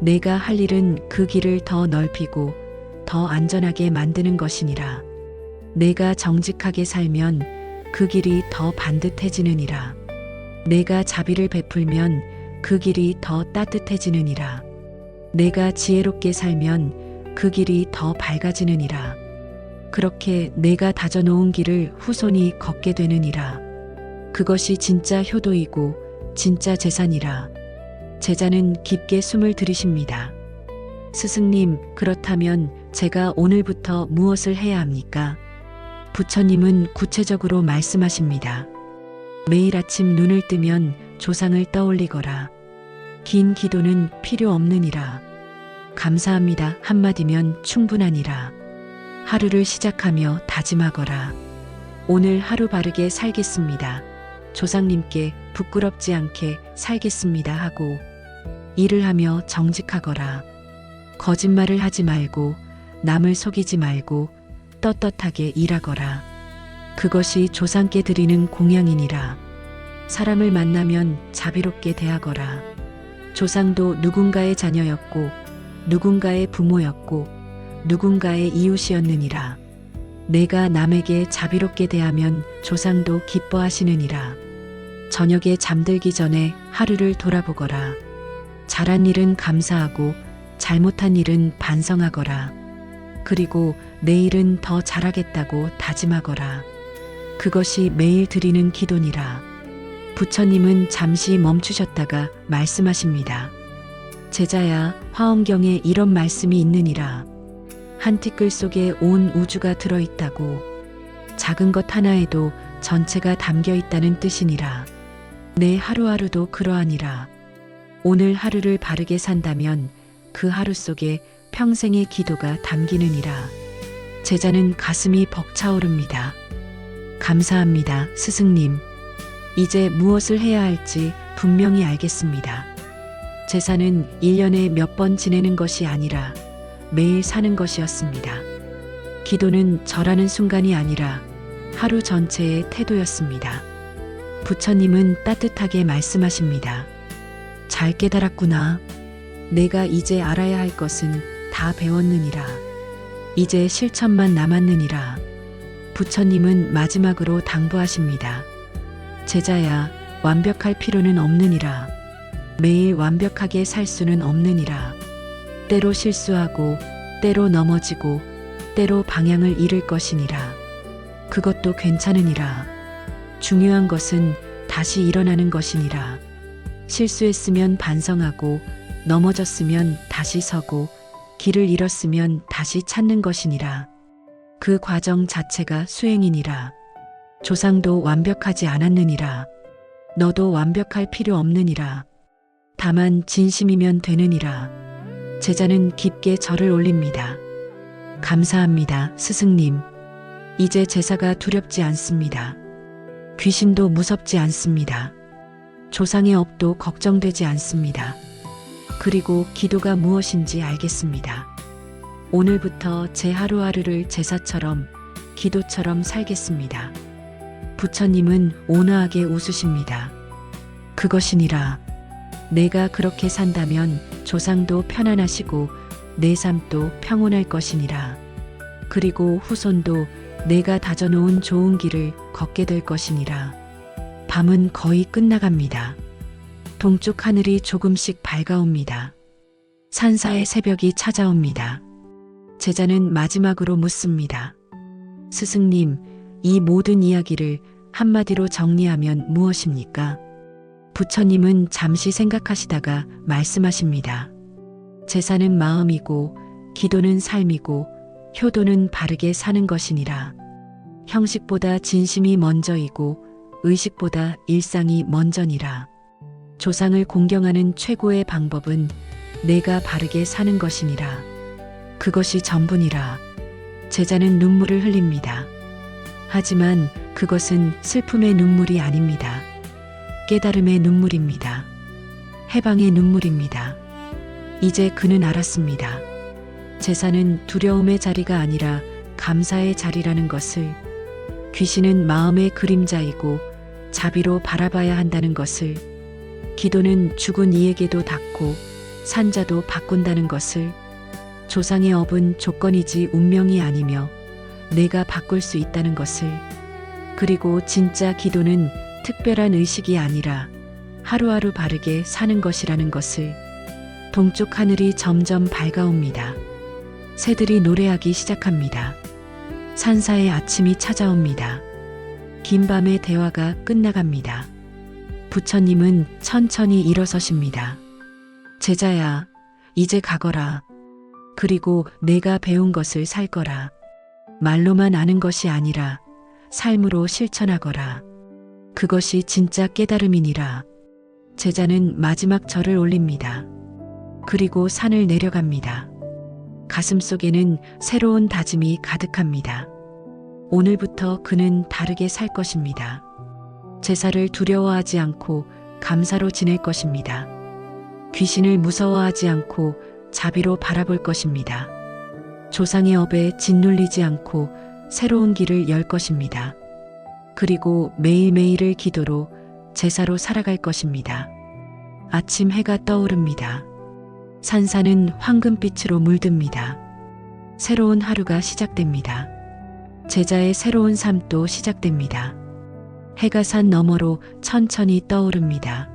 내가 할 일은 그 길을 더 넓히고 더 안전하게 만드는 것이니라. 내가 정직하게 살면 그 길이 더 반듯해지느니라. 내가 자비를 베풀면 그 길이 더 따뜻해지느니라. 내가 지혜롭게 살면 그 길이 더 밝아지느니라. 그렇게 내가 다져 놓은 길을 후손이 걷게 되느니라. 그것이 진짜 효도이고 진짜 제사니라. 제자는 깊게 숨을 들이쉽니다. 스승님, 그렇다면 제가 오늘부터 무엇을 해야 합니까? 부처님은 구체적으로 말씀하십니다. 매일 아침 눈을 뜨면 조상을 떠올리거라. 긴 기도는 필요 없느니라. 감사합니다 한마디면 충분하니라. 하루를 시작하며 다짐하거라. 오늘 하루 바르게 살겠습니다. 조상님께 부끄럽지 않게 살겠습니다 하고 일을 하며 정직하거라. 거짓말을 하지 말고 남을 속이지 말고 떳떳하게 일하거라. 그것이 조상께 드리는 공양이니라. 사람을 만나면 자비롭게 대하거라. 조상도 누군가의 자녀였고 누군가의 부모였고 누군가의 이웃이었느니라. 내가 남에게 자비롭게 대하면 조상도 기뻐하시느니라. 저녁에 잠들기 전에 하루를 돌아보거라. 잘한 일은 감사하고 잘못한 일은 반성하거라. 그리고 내일은 더 잘하겠다고 다짐하거라. 그것이 매일 드리는 기도니라. 부처님은 잠시 멈추셨다가 말씀하십니다. 제자야, 화엄경에 이런 말씀이 있느니라. 한 티끌 속에 온 우주가 들어있다고. 작은 것 하나에도 전체가 담겨 있다는 뜻이니라. 내 하루하루도 그러하니라. 오늘 하루를 바르게 산다면 그 하루 속에 평생의 기도가 담기느니라. 제자는 가슴이 벅차오릅니다. 감사합니다, 스승님. 이제 무엇을 해야 할지 분명히 알겠습니다. 제사는 1년에 몇 번 지내는 것이 아니라 매일 사는 것이었습니다. 기도는 절하는 순간이 아니라 하루 전체의 태도였습니다. 부처님은 따뜻하게 말씀하십니다. 잘 깨달았구나. 내가 이제 알아야 할 것은 다 배웠느니라. 이제 실천만 남았느니라. 부처님은 마지막으로 당부하십니다. 제자야, 완벽할 필요는 없느니라. 매일 완벽하게 살 수는 없느니라. 때로 실수하고 때로 넘어지고 때로 방향을 잃을 것이니라. 그것도 괜찮으니라. 중요한 것은 다시 일어나는 것이니라. 실수했으면 반성하고 넘어졌으면 다시 서고 길을 잃었으면 다시 찾는 것이니라. 그 과정 자체가 수행이니라. 조상도 완벽하지 않았느니라. 너도 완벽할 필요 없느니라. 다만 진심이면 되느니라. 제자는 깊게 절을 올립니다. 감사합니다, 스승님. 이제 제사가 두렵지 않습니다. 귀신도 무섭지 않습니다. 조상의 업도 걱정되지 않습니다. 그리고 기도가 무엇인지 알겠습니다. 오늘부터 제 하루하루를 제사처럼 기도처럼 살겠습니다. 부처님은 온화하게 웃으십니다. 그것이니라. 내가 그렇게 산다면 조상도 편안하시고 내 삶도 평온할 것이니라. 그리고 후손도 내가 다져놓은 좋은 길을 걷게 될 것이니라. 밤은 거의 끝나갑니다. 동쪽 하늘이 조금씩 밝아옵니다. 산사의 새벽이 찾아옵니다. 제자는 마지막으로 묻습니다. 스승님, 이 모든 이야기를 한마디로 정리하면 무엇입니까? 부처님은 잠시 생각하시다가 말씀하십니다. 제사는 마음이고, 기도는 삶이고, 효도는 바르게 사는 것이니라. 형식보다 진심이 먼저이고, 의식보다 일상이 먼저니라. 조상을 공경하는 최고의 방법은 내가 바르게 사는 것이니라. 그것이 전부니라. 제자는 눈물을 흘립니다. 하지만 그것은 슬픔의 눈물이 아닙니다. 깨달음의 눈물입니다. 해방의 눈물입니다. 이제 그는 알았습니다. 제사는 두려움의 자리가 아니라 감사의 자리라는 것을, 귀신은 마음의 그림자이고 자비로 바라봐야 한다는 것을, 기도는 죽은 이에게도 닿고 산자도 바꾼다는 것을, 조상의 업은 조건이지 운명이 아니며 내가 바꿀 수 있다는 것을, 그리고 진짜 기도는 특별한 의식이 아니라 하루하루 바르게 사는 것이라는 것을. 동쪽 하늘이 점점 밝아옵니다. 새들이 노래하기 시작합니다. 산사의 아침이 찾아옵니다. 긴 밤의 대화가 끝나갑니다. 부처님은 천천히 일어서십니다. 제자야, 이제 가거라. 그리고 내가 배운 것을 살 거라. 말로만 아는 것이 아니라 삶으로 실천하거라. 그것이 진짜 깨달음이니라. 제자는 마지막 절을 올립니다. 그리고 산을 내려갑니다. 가슴 속에는 새로운 다짐이 가득합니다. 오늘부터 그는 다르게 살 것입니다. 제사를 두려워하지 않고 감사로 지낼 것입니다. 귀신을 무서워하지 않고 자비로 바라볼 것입니다. 조상의 업에 짓눌리지 않고 새로운 길을 열 것입니다. 그리고 매일매일을 기도로 제사로 살아갈 것입니다. 아침 해가 떠오릅니다. 산사는 황금빛으로 물듭니다. 새로운 하루가 시작됩니다. 제자의 새로운 삶도 시작됩니다. 해가 산 너머로 천천히 떠오릅니다.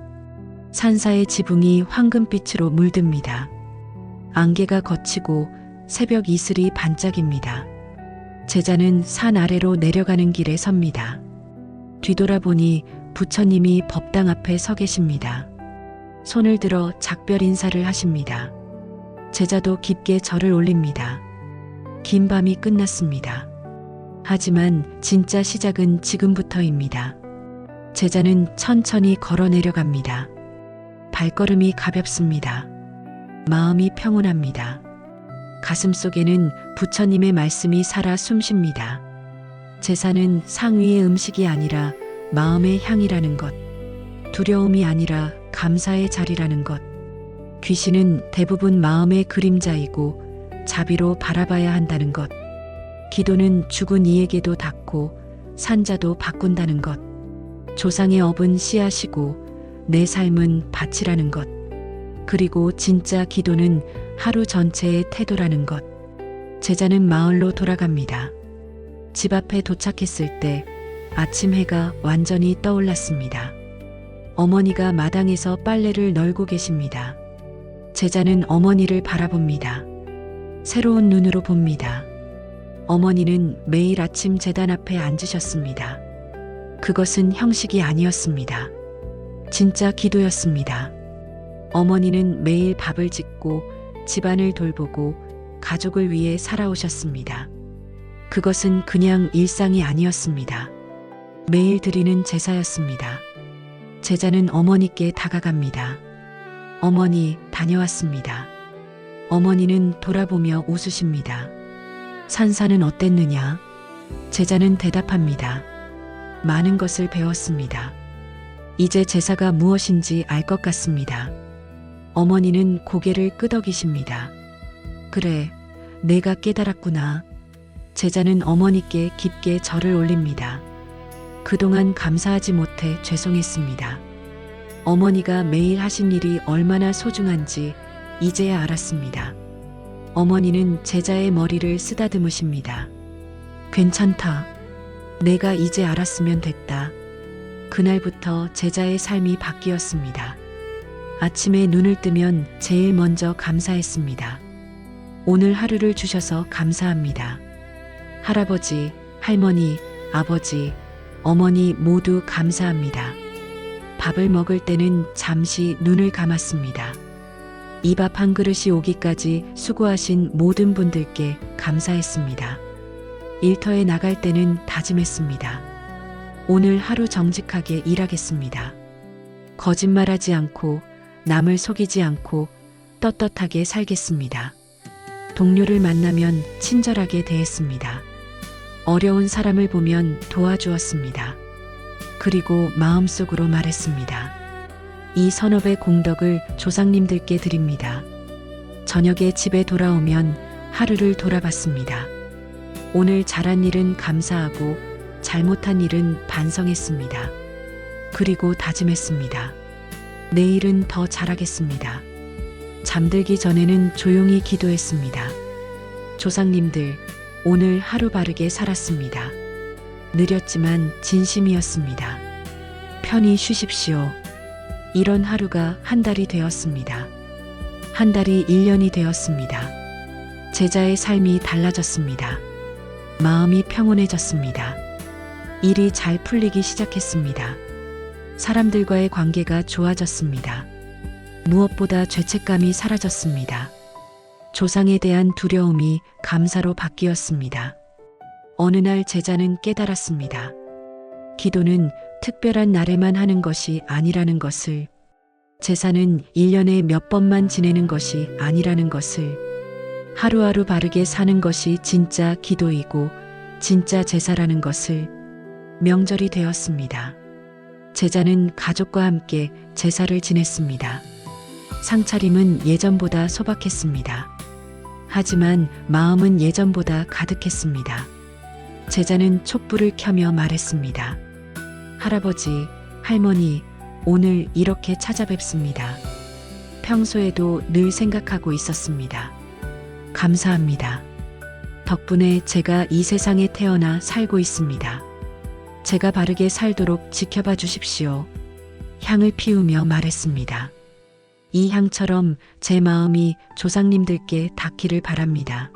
산사의 지붕이 황금빛으로 물듭니다. 안개가 걷히고 새벽 이슬이 반짝입니다. 제자는 산 아래로 내려가는 길에 섭니다. 뒤돌아보니 부처님이 법당 앞에 서 계십니다. 손을 들어 작별 인사를 하십니다. 제자도 깊게 절을 올립니다. 긴 밤이 끝났습니다. 하지만 진짜 시작은 지금부터입니다. 제자는 천천히 걸어 내려갑니다. 발걸음이 가볍습니다. 마음이 평온합니다. 가슴 속에는 부처님의 말씀이 살아 숨쉽니다. 제사는 상위의 음식이 아니라 마음의 향이라는 것, 두려움이 아니라 감사의 자리라는 것, 귀신은 대부분 마음의 그림자이고 자비로 바라봐야 한다는 것, 기도는 죽은 이에게도 닿고 산자도 바꾼다는 것, 조상의 업은 씨앗이고 내 삶은 밭이라는 것, 그리고 진짜 기도는 하루 전체의 태도라는 것. 제자는 마을로 돌아갑니다. 집 앞에 도착했을 때 아침 해가 완전히 떠올랐습니다. 어머니가 마당에서 빨래를 널고 계십니다. 제자는 어머니를 바라봅니다. 새로운 눈으로 봅니다. 어머니는 매일 아침 제단 앞에 앉으셨습니다. 그것은 형식이 아니었습니다. 진짜 기도였습니다. 어머니는 매일 밥을 짓고 집안을 돌보고 가족을 위해 살아오셨습니다. 그것은 그냥 일상이 아니었습니다. 매일 드리는 제사였습니다. 제자는 어머니께 다가갑니다. 어머니, 다녀왔습니다. 어머니는 돌아보며 웃으십니다. 산사는 어땠느냐? 제자는 대답합니다. 많은 것을 배웠습니다. 이제 제사가 무엇인지 알 것 같습니다. 어머니는 고개를 끄덕이십니다. 그래, 내가 깨달았구나. 제자는 어머니께 깊게 절을 올립니다. 그동안 감사하지 못해 죄송했습니다. 어머니가 매일 하신 일이 얼마나 소중한지 이제야 알았습니다. 어머니는 제자의 머리를 쓰다듬으십니다. 괜찮다. 내가 이제 알았으면 됐다. 그날부터 제자의 삶이 바뀌었습니다. 아침에 눈을 뜨면 제일 먼저 감사했습니다. 오늘 하루를 주셔서 감사합니다. 할아버지, 할머니, 아버지, 어머니 모두 감사합니다. 밥을 먹을 때는 잠시 눈을 감았습니다. 이 밥 한 그릇이 오기까지 수고하신 모든 분들께 감사했습니다. 일터에 나갈 때는 다짐했습니다. 오늘 하루 정직하게 일하겠습니다. 거짓말하지 않고 남을 속이지 않고 떳떳하게 살겠습니다. 동료를 만나면 친절하게 대했습니다. 어려운 사람을 보면 도와주었습니다. 그리고 마음속으로 말했습니다. 이 선업의 공덕을 조상님들께 드립니다. 저녁에 집에 돌아오면 하루를 돌아봤습니다. 오늘 잘한 일은 감사하고 잘못한 일은 반성했습니다. 그리고 다짐했습니다. 내일은 더 잘하겠습니다. 잠들기 전에는 조용히 기도했습니다. 조상님들, 오늘 하루 바르게 살았습니다. 느렸지만 진심이었습니다. 편히 쉬십시오. 이런 하루가 한 달이 되었습니다. 한 달이 1년이 되었습니다. 제자의 삶이 달라졌습니다. 마음이 평온해졌습니다. 일이 잘 풀리기 시작했습니다. 사람들과의 관계가 좋아졌습니다. 무엇보다 죄책감이 사라졌습니다. 조상에 대한 두려움이 감사로 바뀌었습니다. 어느 날 제자는 깨달았습니다. 기도는 특별한 날에만 하는 것이 아니라는 것을, 제사는 1년에 몇 번만 지내는 것이 아니라는 것을, 하루하루 바르게 사는 것이 진짜 기도이고 진짜 제사라는 것을, 명절이 되었습니다. 제자는 가족과 함께 제사를 지냈습니다. 상차림은 예전보다 소박했습니다. 하지만 마음은 예전보다 가득했습니다. 제자는 촛불을 켜며 말했습니다. 할아버지, 할머니, 오늘 이렇게 찾아뵙습니다. 평소에도 늘 생각하고 있었습니다. 감사합니다. 덕분에 제가 이 세상에 태어나 살고 있습니다. 제가 바르게 살도록 지켜봐 주십시오. 향을 피우며 말했습니다. 이 향처럼 제 마음이 조상님들께 닿기를 바랍니다.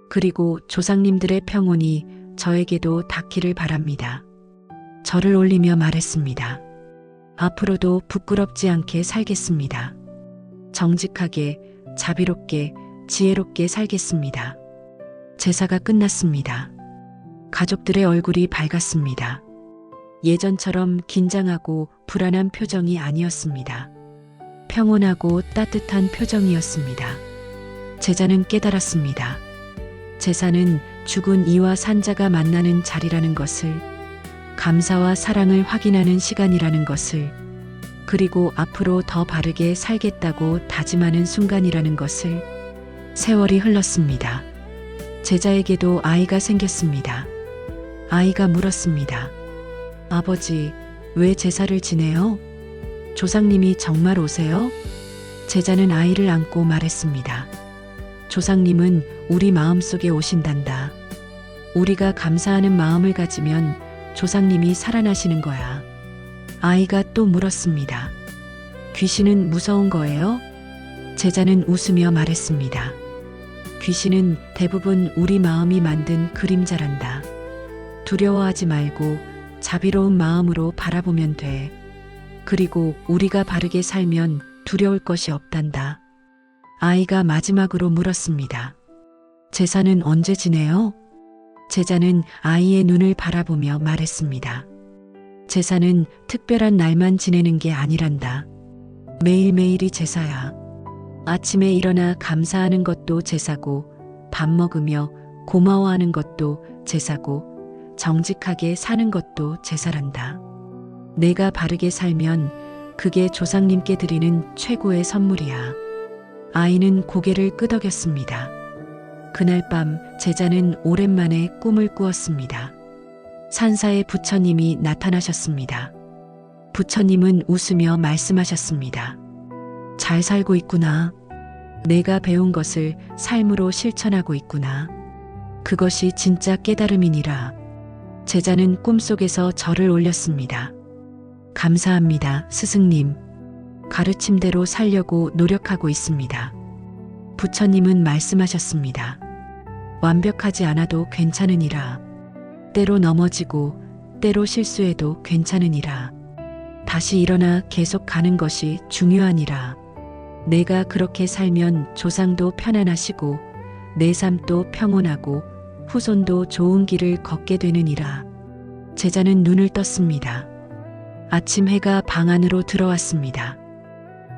그리고 조상님들의 평온이 저에게도 닿기를 바랍니다. 절을 올리며 말했습니다. 앞으로도 부끄럽지 않게 살겠습니다. 정직하게, 자비롭게, 지혜롭게 살겠습니다. 제사가 끝났습니다. 가족들의 얼굴이 밝았습니다. 예전처럼 긴장하고 불안한 표정이 아니었습니다. 평온하고 따뜻한 표정이었습니다. 제자는 깨달았습니다. 제사는 죽은 이와 산자가 만나는 자리라는 것을, 감사와 사랑을 확인하는 시간이라는 것을, 그리고 앞으로 더 바르게 살겠다고 다짐하는 순간이라는 것을. 세월이 흘렀습니다. 제자에게도 아이가 생겼습니다. 아이가 물었습니다. 아버지, 왜 제사를 지내요? 조상님이 정말 오세요? 제자는 아이를 안고 말했습니다. 조상님은 우리 마음속에 오신단다. 우리가 감사하는 마음을 가지면 조상님이 살아나시는 거야. 아이가 또 물었습니다. 귀신은 무서운 거예요? 제자는 웃으며 말했습니다. 귀신은 대부분 우리 마음이 만든 그림자란다. 두려워하지 말고 자비로운 마음으로 바라보면 돼. 그리고 우리가 바르게 살면 두려울 것이 없단다. 아이가 마지막으로 물었습니다. 제사는 언제 지내요? 제자는 아이의 눈을 바라보며 말했습니다. 제사는 특별한 날만 지내는 게 아니란다. 매일매일이 제사야. 아침에 일어나 감사하는 것도 제사고, 밥 먹으며 고마워하는 것도 제사고, 정직하게 사는 것도 제사란다. 내가 바르게 살면 그게 조상님께 드리는 최고의 선물이야. 아이는 고개를 끄덕였습니다. 그날 밤 제자는 오랜만에 꿈을 꾸었습니다. 산사의 부처님이 나타나셨습니다. 부처님은 웃으며 말씀하셨습니다. 잘 살고 있구나. 내가 배운 것을 삶으로 실천하고 있구나. 그것이 진짜 깨달음이니라. 제자는 꿈속에서 절을 올렸습니다. 감사합니다, 스승님. 가르침대로 살려고 노력하고 있습니다. 부처님은 말씀하셨습니다. 완벽하지 않아도 괜찮으니라. 때로 넘어지고 때로 실수해도 괜찮으니라. 다시 일어나 계속 가는 것이 중요하니라. 내가 그렇게 살면 조상도 편안하시고 내 삶도 평온하고 후손도 좋은 길을 걷게 되느니라. 제자는 눈을 떴습니다. 아침 해가 방 안으로 들어왔습니다.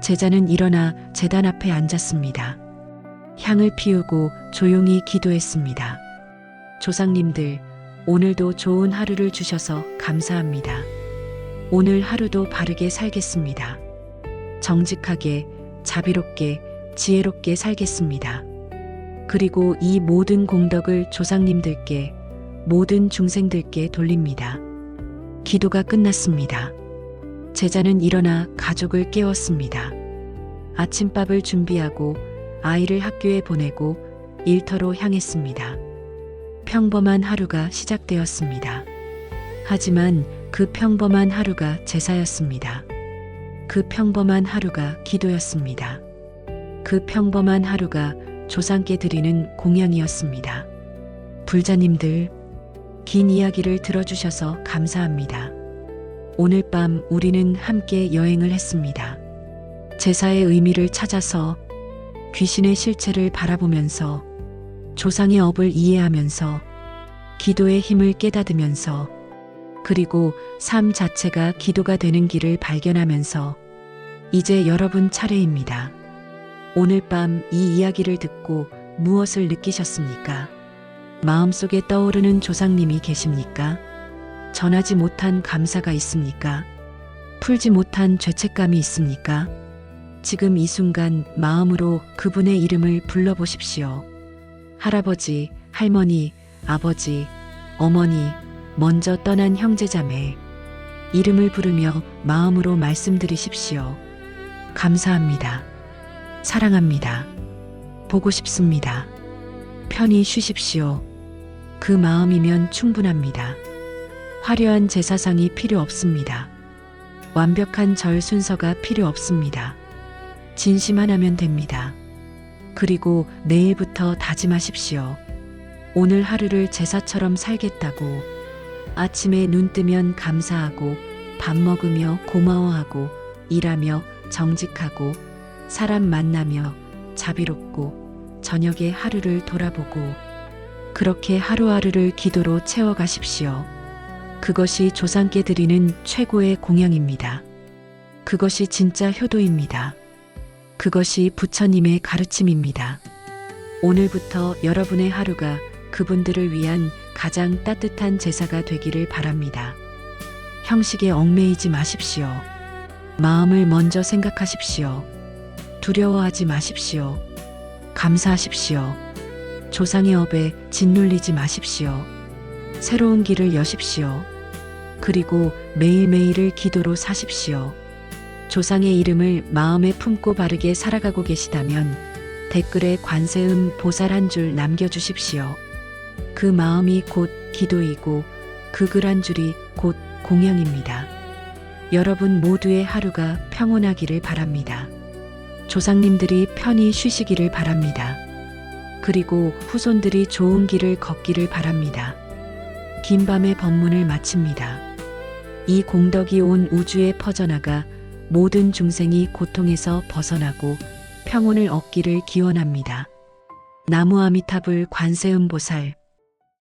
제자는 일어나 제단 앞에 앉았습니다. 향을 피우고 조용히 기도했습니다. 조상님들, 오늘도 좋은 하루를 주셔서 감사합니다. 오늘 하루도 바르게 살겠습니다. 정직하게, 자비롭게, 지혜롭게 살겠습니다. 그리고 이 모든 공덕을 조상님들께, 모든 중생들께 돌립니다. 기도가 끝났습니다. 제자는 일어나 가족을 깨웠습니다. 아침밥을 준비하고 아이를 학교에 보내고 일터로 향했습니다. 평범한 하루가 시작되었습니다. 하지만 그 평범한 하루가 제사였습니다. 그 평범한 하루가 기도였습니다. 그 평범한 하루가 조상께 드리는 공양이었습니다. 불자님들, 긴 이야기를 들어주셔서 감사합니다. 오늘 밤 우리는 함께 여행을 했습니다. 제사의 의미를 찾아서, 귀신의 실체를 바라보면서, 조상의 업을 이해하면서, 기도의 힘을 깨닫으면서, 그리고 삶 자체가 기도가 되는 길을 발견하면서 이제 여러분 차례입니다. 오늘 밤 이 이야기를 듣고 무엇을 느끼셨습니까? 마음속에 떠오르는 조상님이 계십니까? 전하지 못한 감사가 있습니까? 풀지 못한 죄책감이 있습니까? 지금 이 순간 마음으로 그분의 이름을 불러보십시오. 할아버지, 할머니, 아버지, 어머니, 먼저 떠난 형제자매, 이름을 부르며 마음으로 말씀드리십시오. 감사합니다. 사랑합니다. 보고 싶습니다. 편히 쉬십시오. 그 마음이면 충분합니다. 화려한 제사상이 필요 없습니다. 완벽한 절 순서가 필요 없습니다. 진심 하나면 됩니다. 그리고 내일부터 다짐하십시오. 오늘 하루를 제사처럼 살겠다고. 아침에 눈 뜨면 감사하고, 밥 먹으며 고마워하고, 일하며 정직하고, 사람 만나며 자비롭고, 저녁에 하루를 돌아보고, 그렇게 하루하루를 기도로 채워가십시오. 그것이 조상께 드리는 최고의 공양입니다. 그것이 진짜 효도입니다. 그것이 부처님의 가르침입니다. 오늘부터 여러분의 하루가 그분들을 위한 가장 따뜻한 제사가 되기를 바랍니다. 형식에 얽매이지 마십시오. 마음을 먼저 생각하십시오. 두려워하지 마십시오. 감사하십시오. 조상의 업에 짓눌리지 마십시오. 새로운 길을 여십시오. 그리고 매일매일을 기도로 사십시오. 조상의 이름을 마음에 품고 바르게 살아가고 계시다면 댓글에 관세음 보살 한 줄 남겨주십시오. 그 마음이 곧 기도이고 그 글 한 줄이 곧 공양입니다. 여러분 모두의 하루가 평온하기를 바랍니다. 조상님들이 편히 쉬시기를 바랍니다. 그리고 후손들이 좋은 길을 걷기를 바랍니다. 긴 밤의 법문을 마칩니다. 이 공덕이 온 우주에 퍼져나가 모든 중생이 고통에서 벗어나고 평온을 얻기를 기원합니다. 나무 아미타불 관세음보살